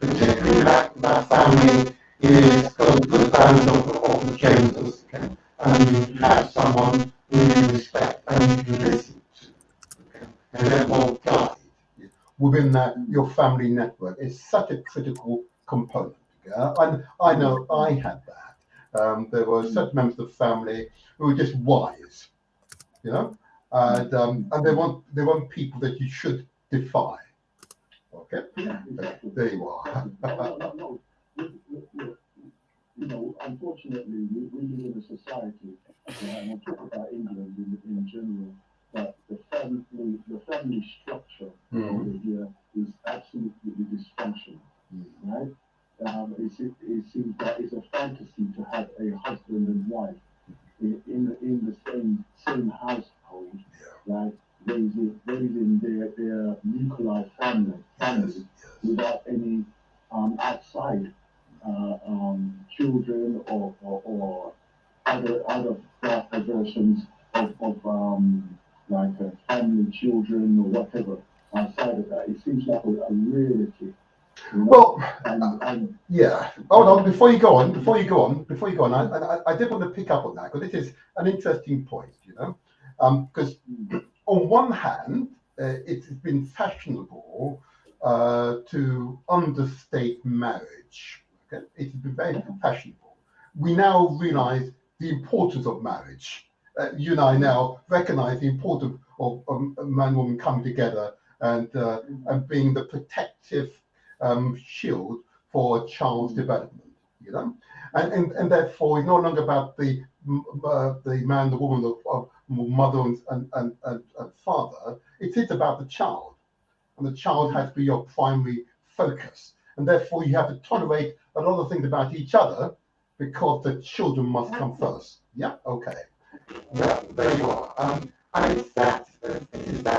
Particularly that family is got a good balance of the genders, okay? And you have someone who you respect and you can listen to, okay? And therefore guide within that your family network is such a critical component. Yeah, and I know I had that. There were certain members of the family who were just wise, you know, and they want people that you should defy. Okay, Yeah, exactly. there you are. No. Unfortunately, we live in a society, and I talk about England in general, that the family structure over here is absolutely dysfunctional, right? It seems that it's a fantasy to have a husband and wife in the same household, right? Raising their nuclear family without any outside children or other versions of like family children or whatever outside of that. It seems like a rarity. Well, and yeah. Hold on. Before you go on, I did want to pick up on that because this is an interesting point. Because on one hand, it's been fashionable to understate marriage. Okay, it's been very fashionable. We now realize the importance of marriage. You and I now recognize the importance of a man and woman coming together and being the protective shield for a child's development. And therefore it's no longer about the man, the woman, the mother and father. It is about the child, and the child has to be your primary focus. And therefore you have to tolerate a lot of things about each other because the children must come first. Yeah, okay. Yeah, there you are. And it's that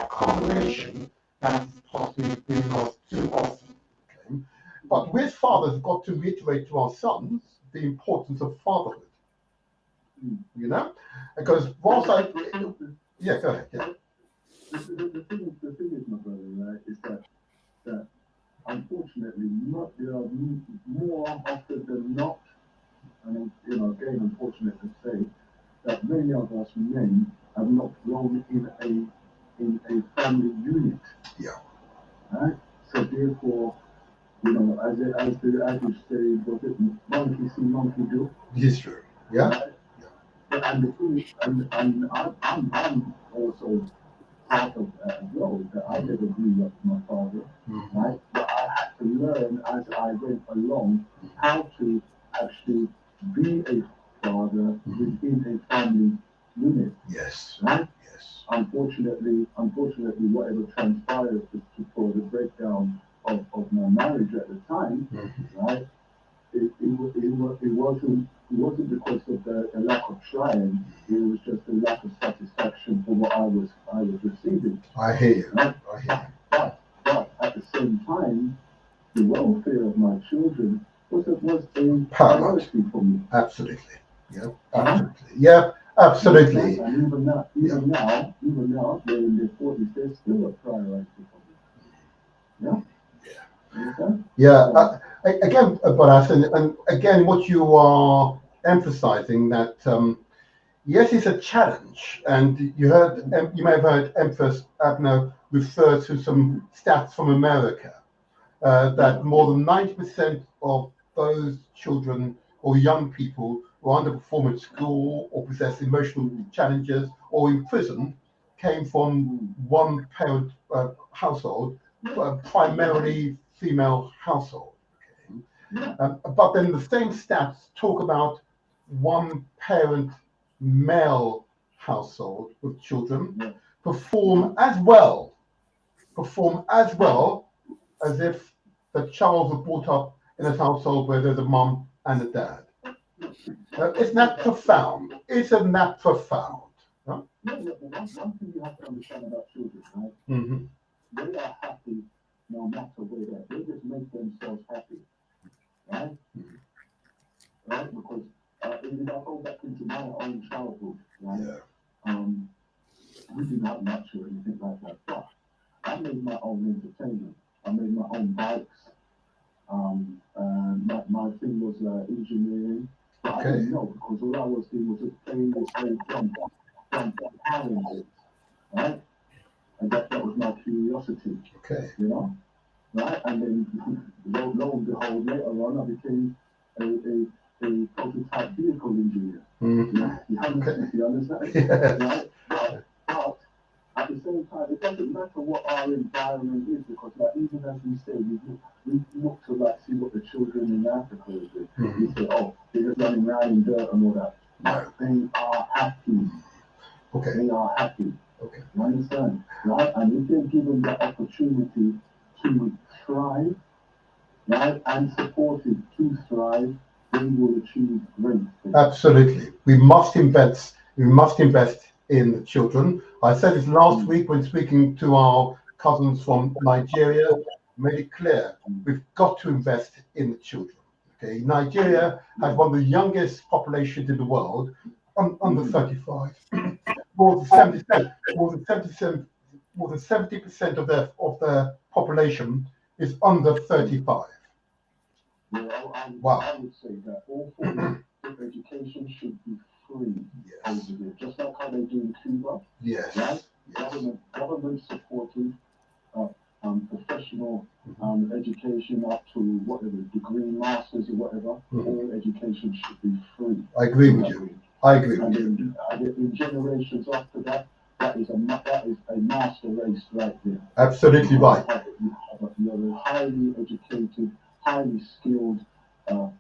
combination that's possibly been lost too often. Okay? But we as fathers have got to reiterate to our sons the importance of fatherhood. Because whilst yeah, go ahead. Yeah. The thing is, my brother, right, is that unfortunately, more often than not, and again, unfortunate to say, that many of us men have not grown in a family unit. Yeah. Right? So therefore, as you say, was it monkey see, monkey do? It's true. Yeah. Right? And the thing is, and I'm also part of that as well, that I never grew up with my father, right? But I had to learn as I went along how to actually be a father within a family unit. Yes. Right? Yes. Unfortunately, whatever transpired for the breakdown of my marriage at the time, right? It wasn't because of the lack of trying. It was just a lack of satisfaction for what I was receiving. I hear you. Right? I hear you. But at the same time, the welfare of my children was a priority for me. Absolutely. Yeah. Absolutely. Yeah. Absolutely. And even now, they're in their 40s, they're still a priority for me. Yeah. Yeah, again, Bonas, and again, what you are emphasizing that yes, it's a challenge, and you may have heard Empress Abner refer to some stats from America that more than 90% of those children or young people who underperform at school or possess emotional challenges or in prison came from one parent household, primarily female household. Okay? But then the same stats talk about one parent male household with children perform as well as if the child was brought up in a household where there's a mum and a dad. Isn't that profound? Isn't that profound? Huh? One thing you have to understand about children, right? Mm-hmm. They are happy no matter where they're. They just make themselves happy, right? Right? Because if I go back into my own childhood, right? We did not much or anything like that, but I made my own entertainment. I made my own bikes. My thing was engineering. But I didn't know because all I was doing was just playing this whole from talent, right? And that was my curiosity. Okay. right? And then lo and behold, later on, I became a prototype vehicle engineer. Yeah, you understand? Yeah. Right? But at the same time, it doesn't matter what our environment is, because like even as we say, we look to like see what the children in Africa are doing. We say, oh, they're just running around in dirt and all that. But they are happy. Okay. They are happy. Okay. You understand? Right? And if they're given the opportunity to thrive, right, and supported to thrive, they will achieve great things. Absolutely. We must invest in the children. I said this last week when speaking to our cousins from Nigeria, made it clear we've got to invest in the children. Okay, Nigeria has one of the youngest populations in the world, under 35. More than 70%, more than 70% of their population is under 35. Well, Wow. I would say that all forms of education should be free over there, just like how they do in Cuba. Yes. Right? Government supported professional education up to whatever degree, masters, or whatever. All education should be free. I agree with you. And in generations after that, that is a master race right there. Absolutely right. You have a highly educated, highly skilled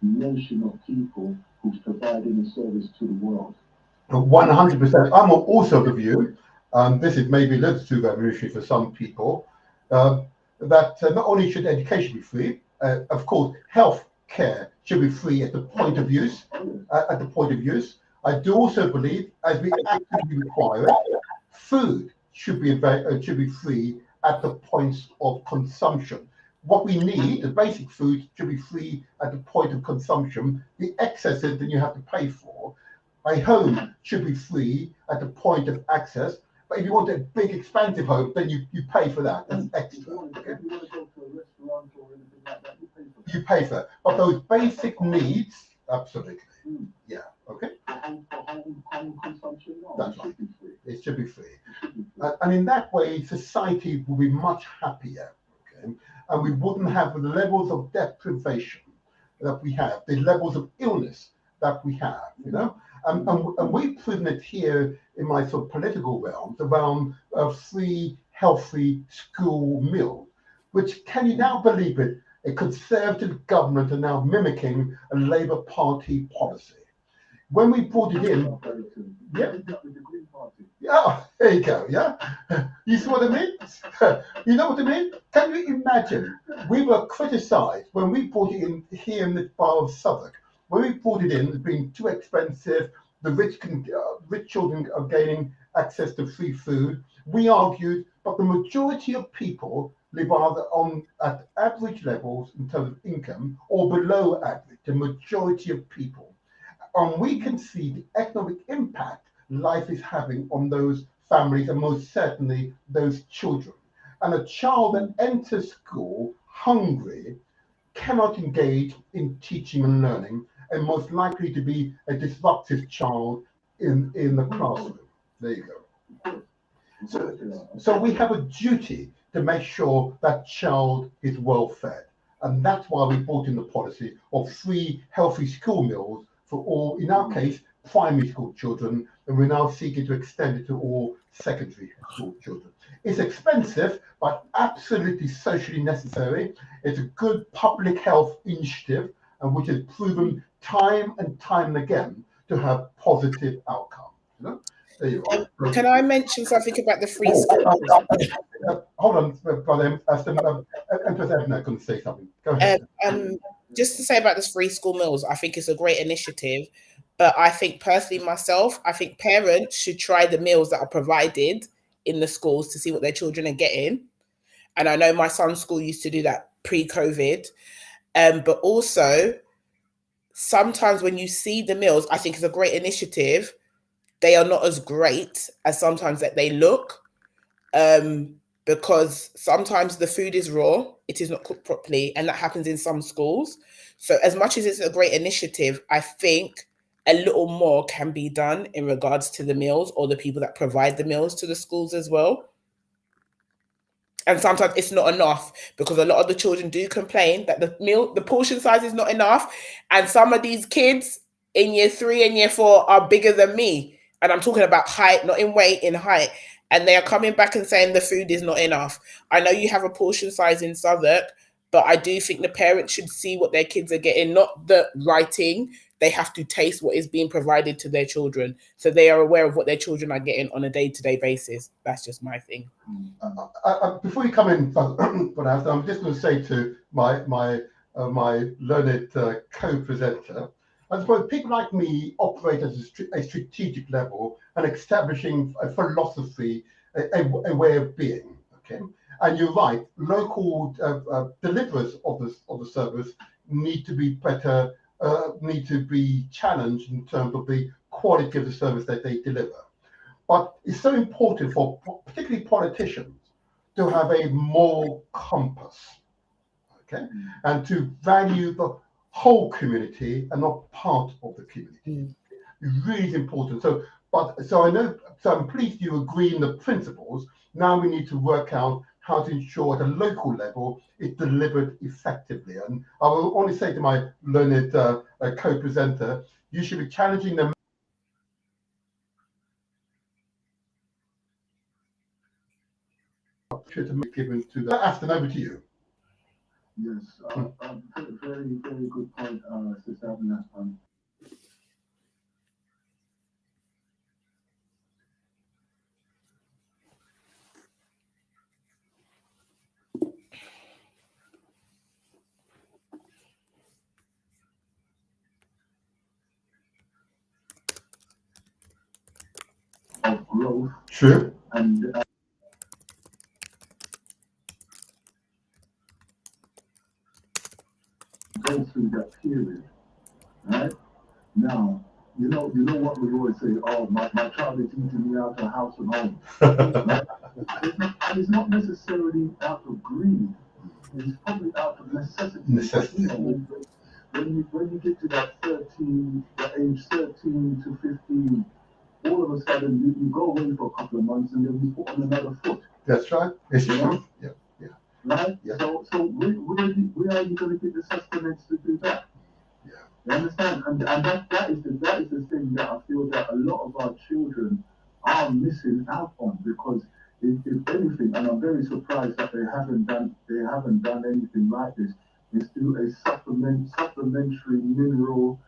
nation of people who's providing a service to the world. 100%. I'm also of the view, this is maybe a little too revolutionary for some people, that not only should education be free, of course, health care should be free at the point of use. I do also believe, as we actively require it, food should be free at the points of consumption. What we need, the basic food, should be free at the point of consumption. The excesses that you have to pay for, a home should be free at the point of access. But if you want a big, expensive home, then you pay for that. That's extra. Okay? If you want to go to a restaurant or anything like that, you pay for that. You pay for it. But those basic needs, absolutely. Yeah. Okay. Home consumption, no, That's it should be free. It should be free. And in that way, society will be much happier. Okay? And we wouldn't have the levels of deprivation that we have, the levels of illness that we have, you know. And we've proven it here in my sort of political realms around free, healthy school meals, which, can you now believe it, a Conservative government are now mimicking a Labour Party policy. When we brought it in, yeah, there you go, yeah. You see what I mean? You know what I mean? Can you imagine? We were criticised when we brought it in here in the Borough of Southwark. When we brought it in as being too expensive, the rich children are gaining access to free food. We argued, but the majority of people live either at average levels in terms of income or below average, the majority of people. And we can see the economic impact life is having on those families and most certainly those children. And a child that enters school hungry cannot engage in teaching and learning, and most likely to be a disruptive child in the classroom. There you go. So we have a duty to make sure that child is well fed. And that's why we brought in the policy of free, healthy school meals for all, in our case, primary school children, and we're now seeking to extend it to all secondary school children. It's expensive, but absolutely socially necessary. It's a good public health initiative, and which has proven time and time again to have positive outcomes. You know? There you are. Can I mention something about the free school? Hold on, brother. Empress Edna can say something. Go ahead. Just to say about this free school meals, I think it's a great initiative. But I think personally myself, I think parents should try the meals that are provided in the schools to see what their children are getting. And I know my son's school used to do that pre-COVID. But also, sometimes when you see the meals, I think it's a great initiative. They are not as great as sometimes that they look. Because sometimes the food is raw, it is not cooked properly, and that happens in some schools. So as much as it's a great initiative, I think a little more can be done in regards to the meals or the people that provide the meals to the schools as well. And sometimes it's not enough, because a lot of the children do complain that the portion size is not enough. And some of these kids in year 3 and year 4 are bigger than me. And I'm talking about height, not in weight, in height. And they are coming back and saying the food is not enough. I know you have a portion size in Southwark, but I do think the parents should see what their kids are getting, not the writing. They have to taste what is being provided to their children, so they are aware of what their children are getting on a day-to-day basis. That's just my thing. Before you come in, I'm just going to say to my learned co-presenter, I suppose people like me operate at a strategic level and establishing a philosophy, a way of being. Okay, and you're right. Local deliverers of the service need to be better, need to be challenged in terms of the quality of the service that they deliver. But it's so important for particularly politicians to have a moral compass, okay, and to value the whole community and not part of the community. It's really important. So I'm pleased you agree in the principles. Now we need to work out how to ensure at a local level it's delivered effectively. And I will only say to my learned co-presenter, you should be challenging them to be given to the Aston. Over to you. Yes, very, very good point, Sister Abner. Of growth. Sure. And go through that period, right? Now, you know what we always say, oh, my child is eating me out of house and home. Right? It's not necessarily out of greed. It's probably out of necessity. You know, when you get to that age 13 to 15, all of a sudden you go away for a couple of months and then you put on another foot. That's right. It's true. Yeah. Right? Yeah. So where are you going to get the sustenance to do that? Yeah. You understand? And that is the thing that I feel that a lot of our children are missing out on, because if anything, and I'm very surprised that they haven't done anything like this, is do a supplementary supplementary mineral.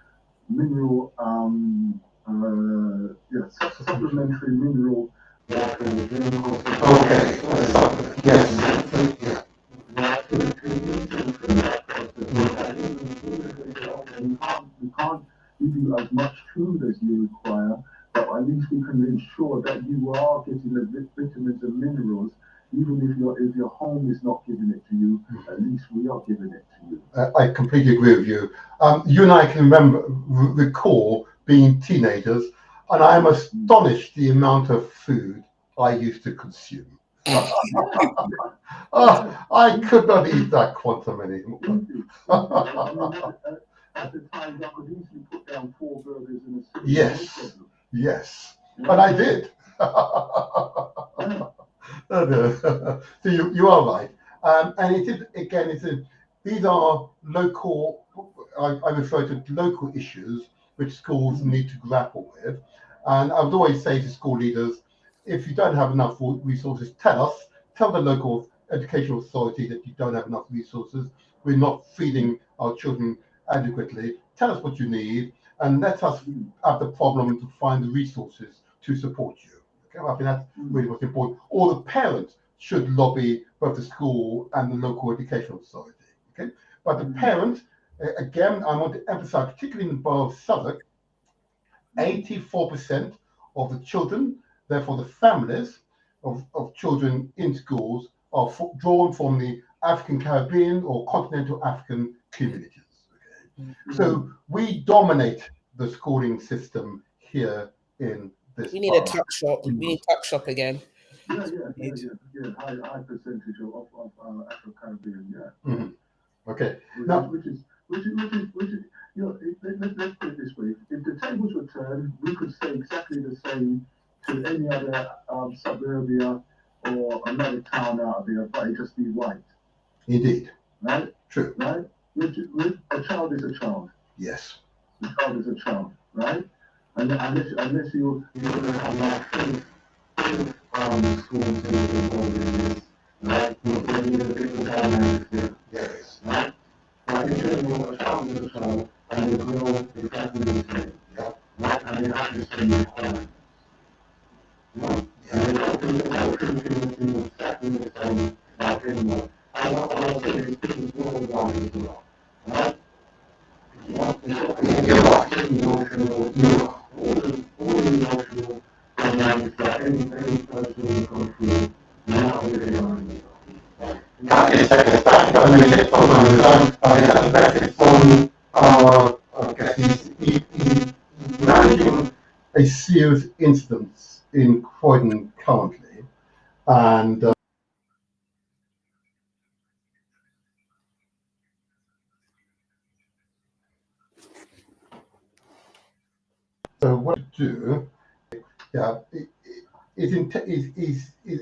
Okay. Yes. Yeah. We can't give you as much food as you require, but at least we can ensure that you are getting the vitamins and minerals, even if your home is not giving it to you. At least we are giving it to you. I completely agree with you. You and I can recall being teenagers, and I am astonished the amount of food I used to consume. I could not eat that quantum anymore. At the time, I could easily put down 4 burgers in a single. Yes, and I did. So you are right, and it is again. These are local. I refer to local issues which schools need to grapple with, and I would always say to school leaders, if you don't have enough resources, tell the local educational authority that you don't have enough resources. We're not feeding our children adequately. Tell us what you need, and let us have the problem to find the resources to support you. Okay, I think that's really what's important. Or the parents should lobby both the school and the local educational authority. Okay, but the parent, again, I want to emphasize, particularly in the borough of Southwark, 84% of the children, therefore the families of children in schools, are drawn from the African Caribbean or continental African communities. Okay? So we dominate the schooling system here in this. We need a tuck shop. We need tuck shop again. Yeah. High percentage of Afro Caribbean. Yeah. Mm-hmm. Okay. Which is you know, let's put it this way: if the tables were turned, we could say exactly the same to any other suburbia or another town out there, but it just be white, Indeed. right? True. Right? A child is a child. Yes. A child is a child, right? And unless you're going to have like faith schools involved in this, right? Then you're a different dynamic there. Yes. Right? But in general, a child is a child, and they grow exactly the same. Yeah. Right? And they have the same requirements. Right? And they all contribute exactly the same like anyone. And what I'll say is things worldwide as well. Right? You're right. Emotional, all the emotional dynamics that any person will go through, now they are in. That is exactly. I mean, it's he's managing a serious incident in Croydon currently, and so what to do? Yeah, he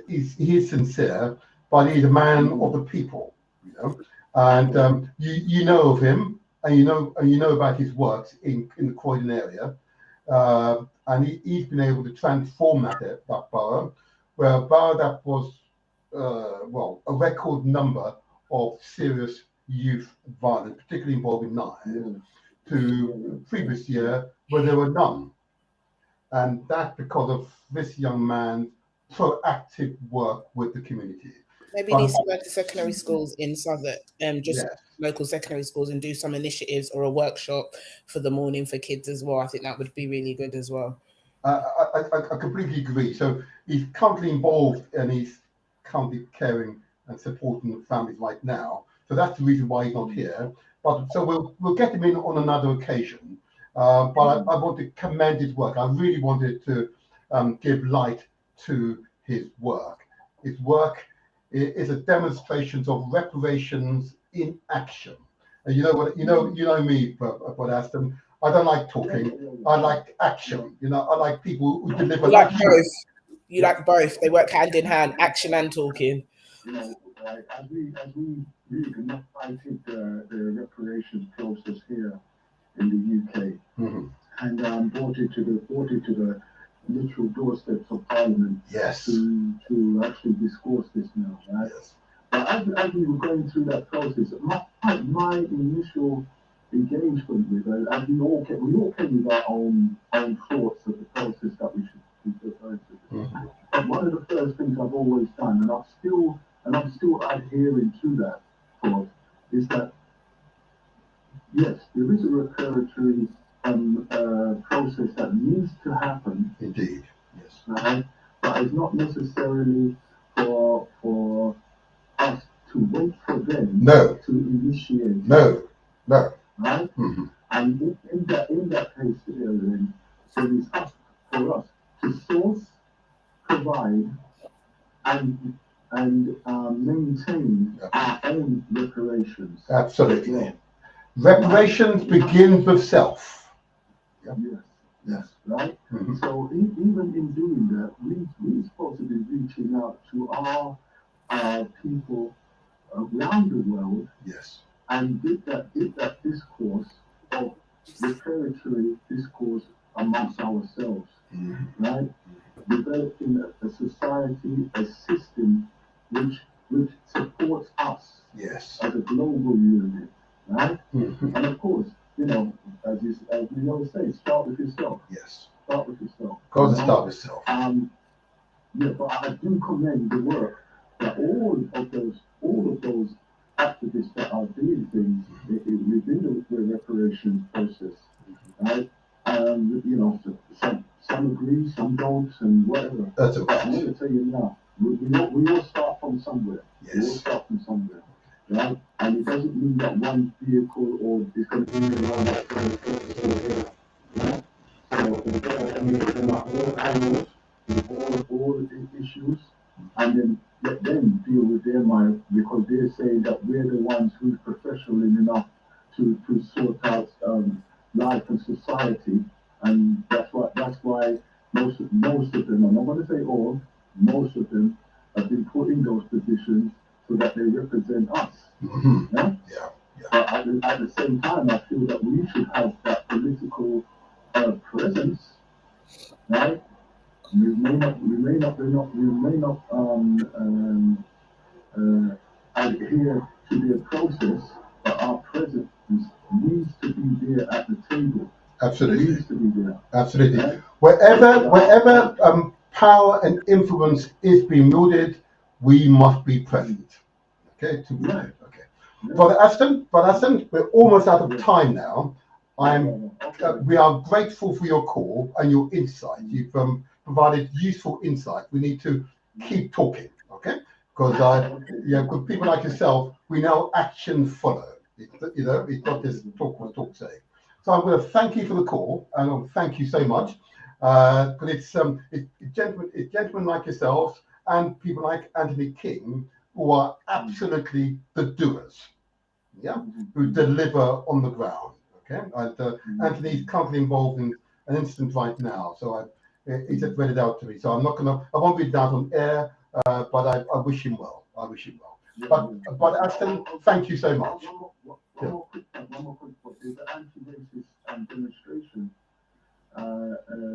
is sincere, but he's a man of the people, you know, and you know of him, and you know about his works in the Croydon area, and he's been able to transform that borough, where a borough that was a record number of serious youth violence, particularly involving knives, to previous year where there were none. And that's because of this young man's proactive work with the community. Maybe he needs to go to secondary schools in Southwark, just Yes. local secondary schools, and do some initiatives or a workshop for the morning for kids as well. I think that would be really good as well. I completely agree. So he's currently involved and he's currently caring and supporting families right now. So that's the reason why he's not here. But so we'll get him in on another occasion. But I want to commend his work. I really wanted to give light to his work. His work is a demonstration of reparations in action. And you know what? You know me, Brother Aston. I don't like talking. I like action. You know, I like people who deliver. You like both. You like both. They work hand in hand, action and talking. You know, as we really fighted the reparations process here in the UK, and brought it to the literal doorsteps of Parliament. Yes. To actually discourse this now, right? Yes. But as we were going through that process, my initial engagement with it, and we all came with our own thoughts of the process that we should be referring to. But one of the first things I've always done, and I'm still adhering to that thought, is that yes, there is a reparatory process that needs to happen. Indeed. Yes. Right? But it's not necessarily for us to wait for them No. to initiate. No. Right? And in that case then it is up for us to source, provide, and maintain our own reparations. Absolutely. Reparations begins with self. Yes, right? So even in doing that, we're supposed to be reaching out to our people around the world. Yes. And did that discourse of reparatory discourse amongst ourselves, right? Developing a society, a system which supports us Yes. as a global unit, right? And of course, you know, as we always say, start with yourself. Yes. Start with yourself. Got to start with self. Yeah, but I do commend the work that all of those activists that are doing things within the reparations process, right? You know, some agree, some don't, and whatever. That's But I'm okay. going to tell you now, we all start from somewhere. Yes. We all start from somewhere, right? And it doesn't mean that one vehicle or is going to be the one that's going to take us all here, right? So we're going to come up all angles with all the issues, and then let them deal with their mind, because they're saying that we're the ones who's professional enough to sort out life and society, and that's why most of them, I'm not going to say all, most of them have been put in those positions so that they represent us. Mm-hmm. Yeah? Yeah. But at the same time, I feel that we should have that political presence, right? We may not adhere to their process, but our presence needs to be there at the table. Absolutely. Needs to be there. Absolutely. Right? Wherever power and influence is being wielded, we must be present. Okay. Yeah. Okay. Brother Aston, we're almost out of time now. We are grateful for your call and your insight. You've provided useful insight. We need to keep talking, okay? Because good people like yourself, we know action follow. It's not just talk say. So I'm going to thank you for the call, and I'll thank you so much. But it's gentlemen like yourselves and people like Anthony King who are absolutely the doers, who deliver on the ground. Okay, and Anthony's currently involved in an incident right now, so he just read it out to me. So I won't read it out on air, but I wish him well. But Aston, thank you so much. One more quick point. There's an anti-racist demonstration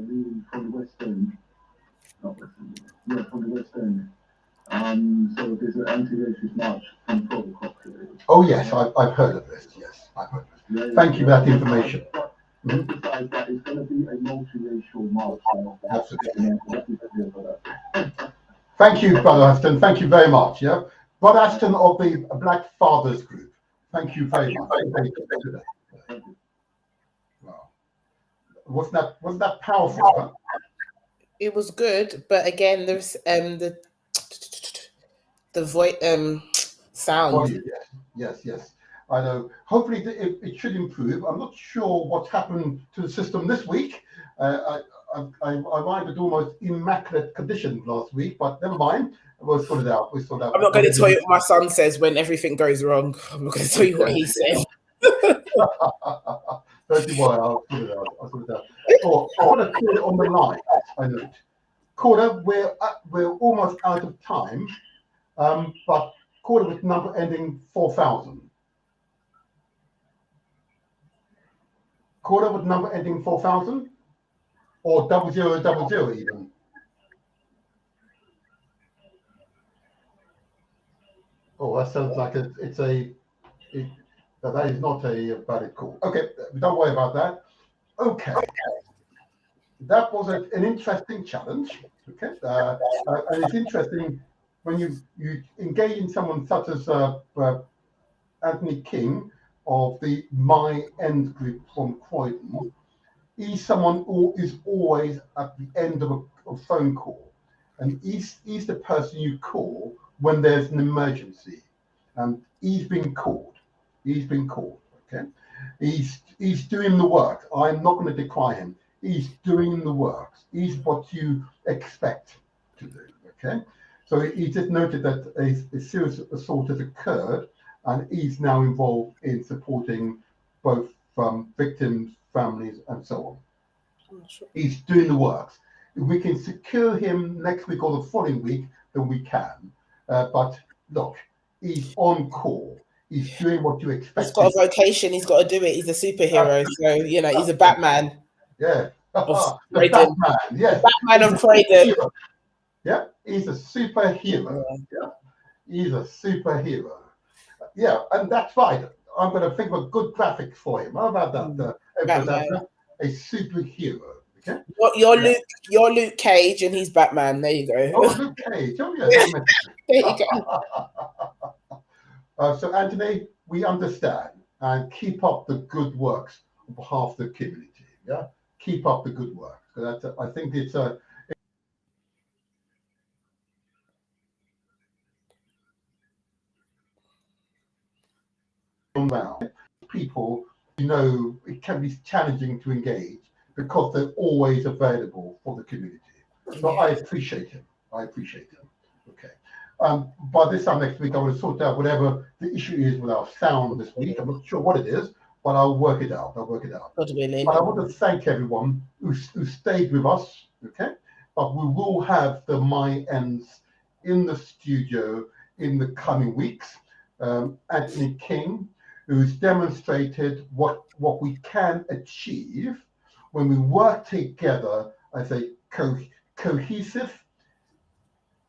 leading from the West End. From the West End. So there's an anti-racist march from 12 o'clock today. Oh yes, I've heard of this. Yes, I've heard of this. Thank you for that information. Emphasize that it's going to be a multiracial march. Absolutely. Thank you, Brother Aston. Thank you very much. Yeah, Brother Aston of the Black Fathers Group. Thank you very much. Wow. Wasn't that powerful? Huh? It was good, but again, there's the voice sound. Oh, yes. I know. Hopefully, it should improve. I'm not sure what's happened to the system this week. I arrived at almost immaculate conditions last week, but never mind. We'll sort it out. I'm not going to tell you what my son says when everything goes wrong. I'm not going to tell you what he said. Don't you worry. I'll sort it out. Oh, I want to call it on the line. I know. Caller, we're almost out of time. But caller with number ending 4000. Caller with number ending 4000 or 0000 even. Oh, that sounds like that is not a valid call. Okay, don't worry about that. Okay, that was an interesting challenge. Okay, and it's interesting when you engage in someone such as Anthony King of the My End group from Croydon. He's someone who is always at the end of a phone call, and he's the person you call when there's an emergency, and he's been called. Okay, he's doing the work. I'm not going to decry him. He's doing the work. He's what you expect to do. Okay. So he just noted that a serious assault has occurred, and he's now involved in supporting both victims, families, and so on. He's doing the works. If we can secure him next week or the following week, then we can. But look, he's on call. He's doing what you expect. He's got a vocation. He's got to do it. He's a superhero. So, he's a Batman. Yeah. The Batman. Yes. The Batman of Croydon. Yeah, he's a superhero. Yeah, he's a superhero. Yeah, and that's right. I'm going to think of a good graphic for him. How about that? A superhero. Okay. You're Luke Cage, and he's Batman. There you go. Oh, Luke Cage. Oh, yeah. There you go. So, Anthony, we understand, and keep up the good works on behalf of the community. Yeah, keep up the good work. So I think it's a. Around people, it can be challenging to engage because they're always available for the community. So I appreciate him. Okay. By this time next week, I will sort out whatever the issue is with our sound this week. I'm not sure what it is, but I'll work it out. But I want to thank everyone who stayed with us. Okay. But we will have the My Ends in the studio in the coming weeks. Anthony King, who's demonstrated what we can achieve when we work together as a cohesive,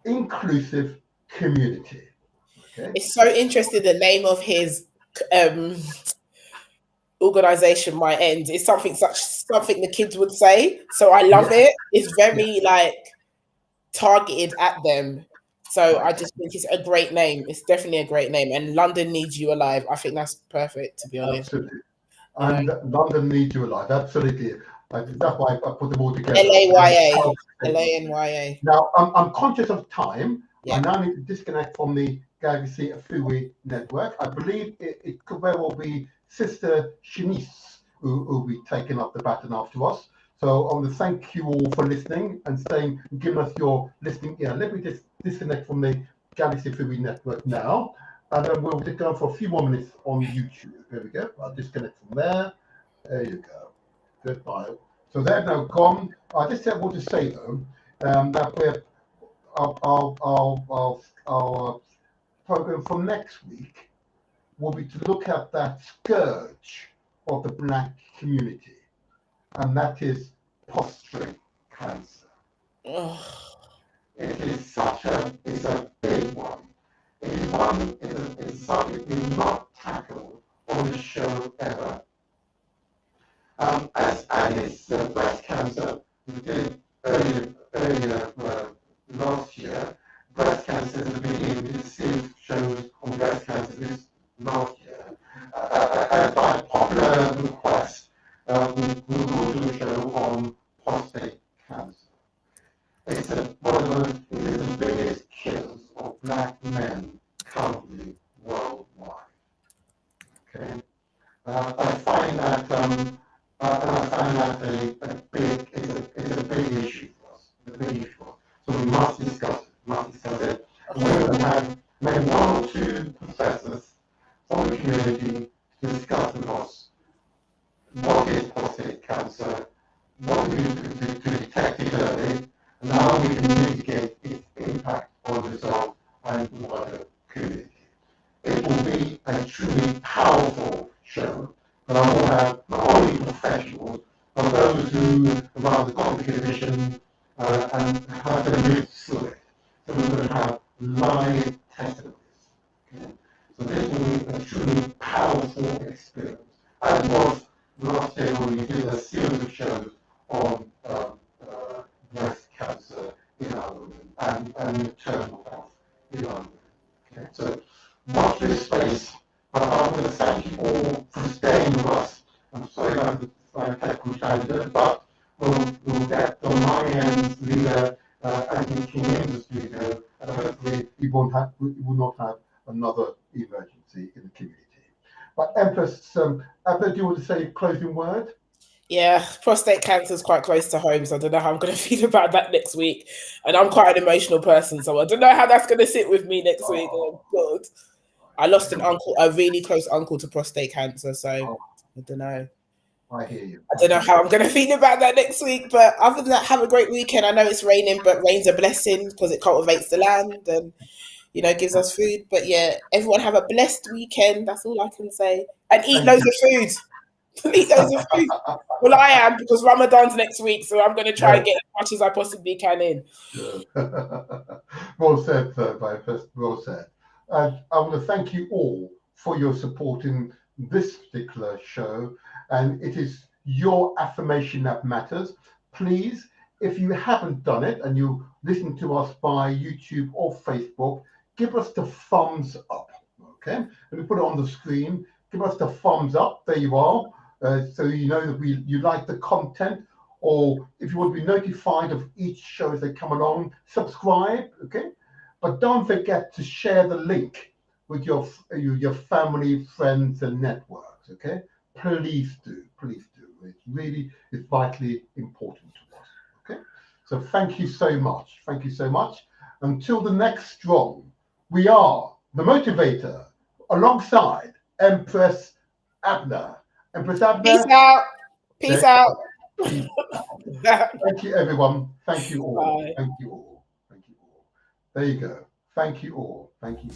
inclusive community. Okay. It's so interesting. The name of his organization, My End, is something the kids would say. So I love it. It's very like targeted at them. So I just think it's a great name. It's definitely a great name. And London Needs You Alive. I think that's perfect, to be honest. Absolutely. And London Needs You Alive. Absolutely. That's why I put them all together. LAYA. LANYA. Now, I'm conscious of time. Yeah. I now need to disconnect from the Galaxy Afui network. I believe it could very well be Sister Shanice who will be taking up the baton after us. So I want to thank you all for listening and giving us your listening ear. Let me just disconnect from the Galaxy Afui network now. And then we'll just go for a few more minutes on YouTube. There we go. I'll disconnect from there. There you go. Goodbye. So they're now gone. I just want to say though that we're our program for next week will be to look at that scourge of the Black community, and that is prostate cancer. It is it's a big one. It's something we've not tackled on the show ever. As is breast cancer, we did earlier last year. Breast cancer has been in series shows on breast cancer this last year. And by popular request, we will do a show on prostate cancer. It's one of the biggest killers of Black men currently worldwide. Okay, I find that it's a big issue for us. So we must discuss it. We have one or two professors from the community to discuss with us what is prostate cancer, what we do to detect it early, and how we can mitigate its impact on yourself and the wider community. It will be a truly powerful show, but I will have not only professionals, but those who have rather got the condition and have to live through it. So we're going to have live testimonies. Okay? So this will be a truly powerful experience. As was last year when we did a series of shows on breast cancer in our women and maternal health in our women. Okay? So watch this space. But I want to thank you all for staying with us. I'm sorry about the technical challenges, but we'll get the My End leader Anthony King in the studio, and hopefully we will not have another emergency in the community. But Empress, Abner, do you want to say a closing word? Yeah, prostate cancer is quite close to home, so I don't know how I'm going to feel about that next week. And I'm quite an emotional person, so I don't know how that's going to sit with me next week. Oh, God. I lost an uncle, a really close uncle to prostate cancer, so I don't know. I hear you. I don't know how I'm going to feel about that next week, but other than that, have a great weekend. I know it's raining, but rain's a blessing because it cultivates the land and, gives us food. But yeah, everyone have a blessed weekend. That's all I can say. And eat loads of food. Eat loads of food. Well, I am, because Ramadan's next week, so I'm going to try and get as much as I possibly can in. Well said, well said. I want to thank you all for your support in this particular show, and it is your affirmation that matters. Please, if you haven't done it and you listen to us by YouTube or Facebook, give us the thumbs up. Okay, let me put it on the screen. Give us the thumbs up. There you are. So you know that you like the content, or if you want to be notified of each show as they come along, subscribe. Okay. But don't forget to share the link with your family, friends, and networks. Okay, please do. It's vitally important to us. Okay, so thank you so much. Until the next strong, we are the Motivator alongside Empress Abner. Empress Abner. Peace out. Thank you, everyone. Thank you all. Bye. Thank you all. There you go. Thank you all. Thank you.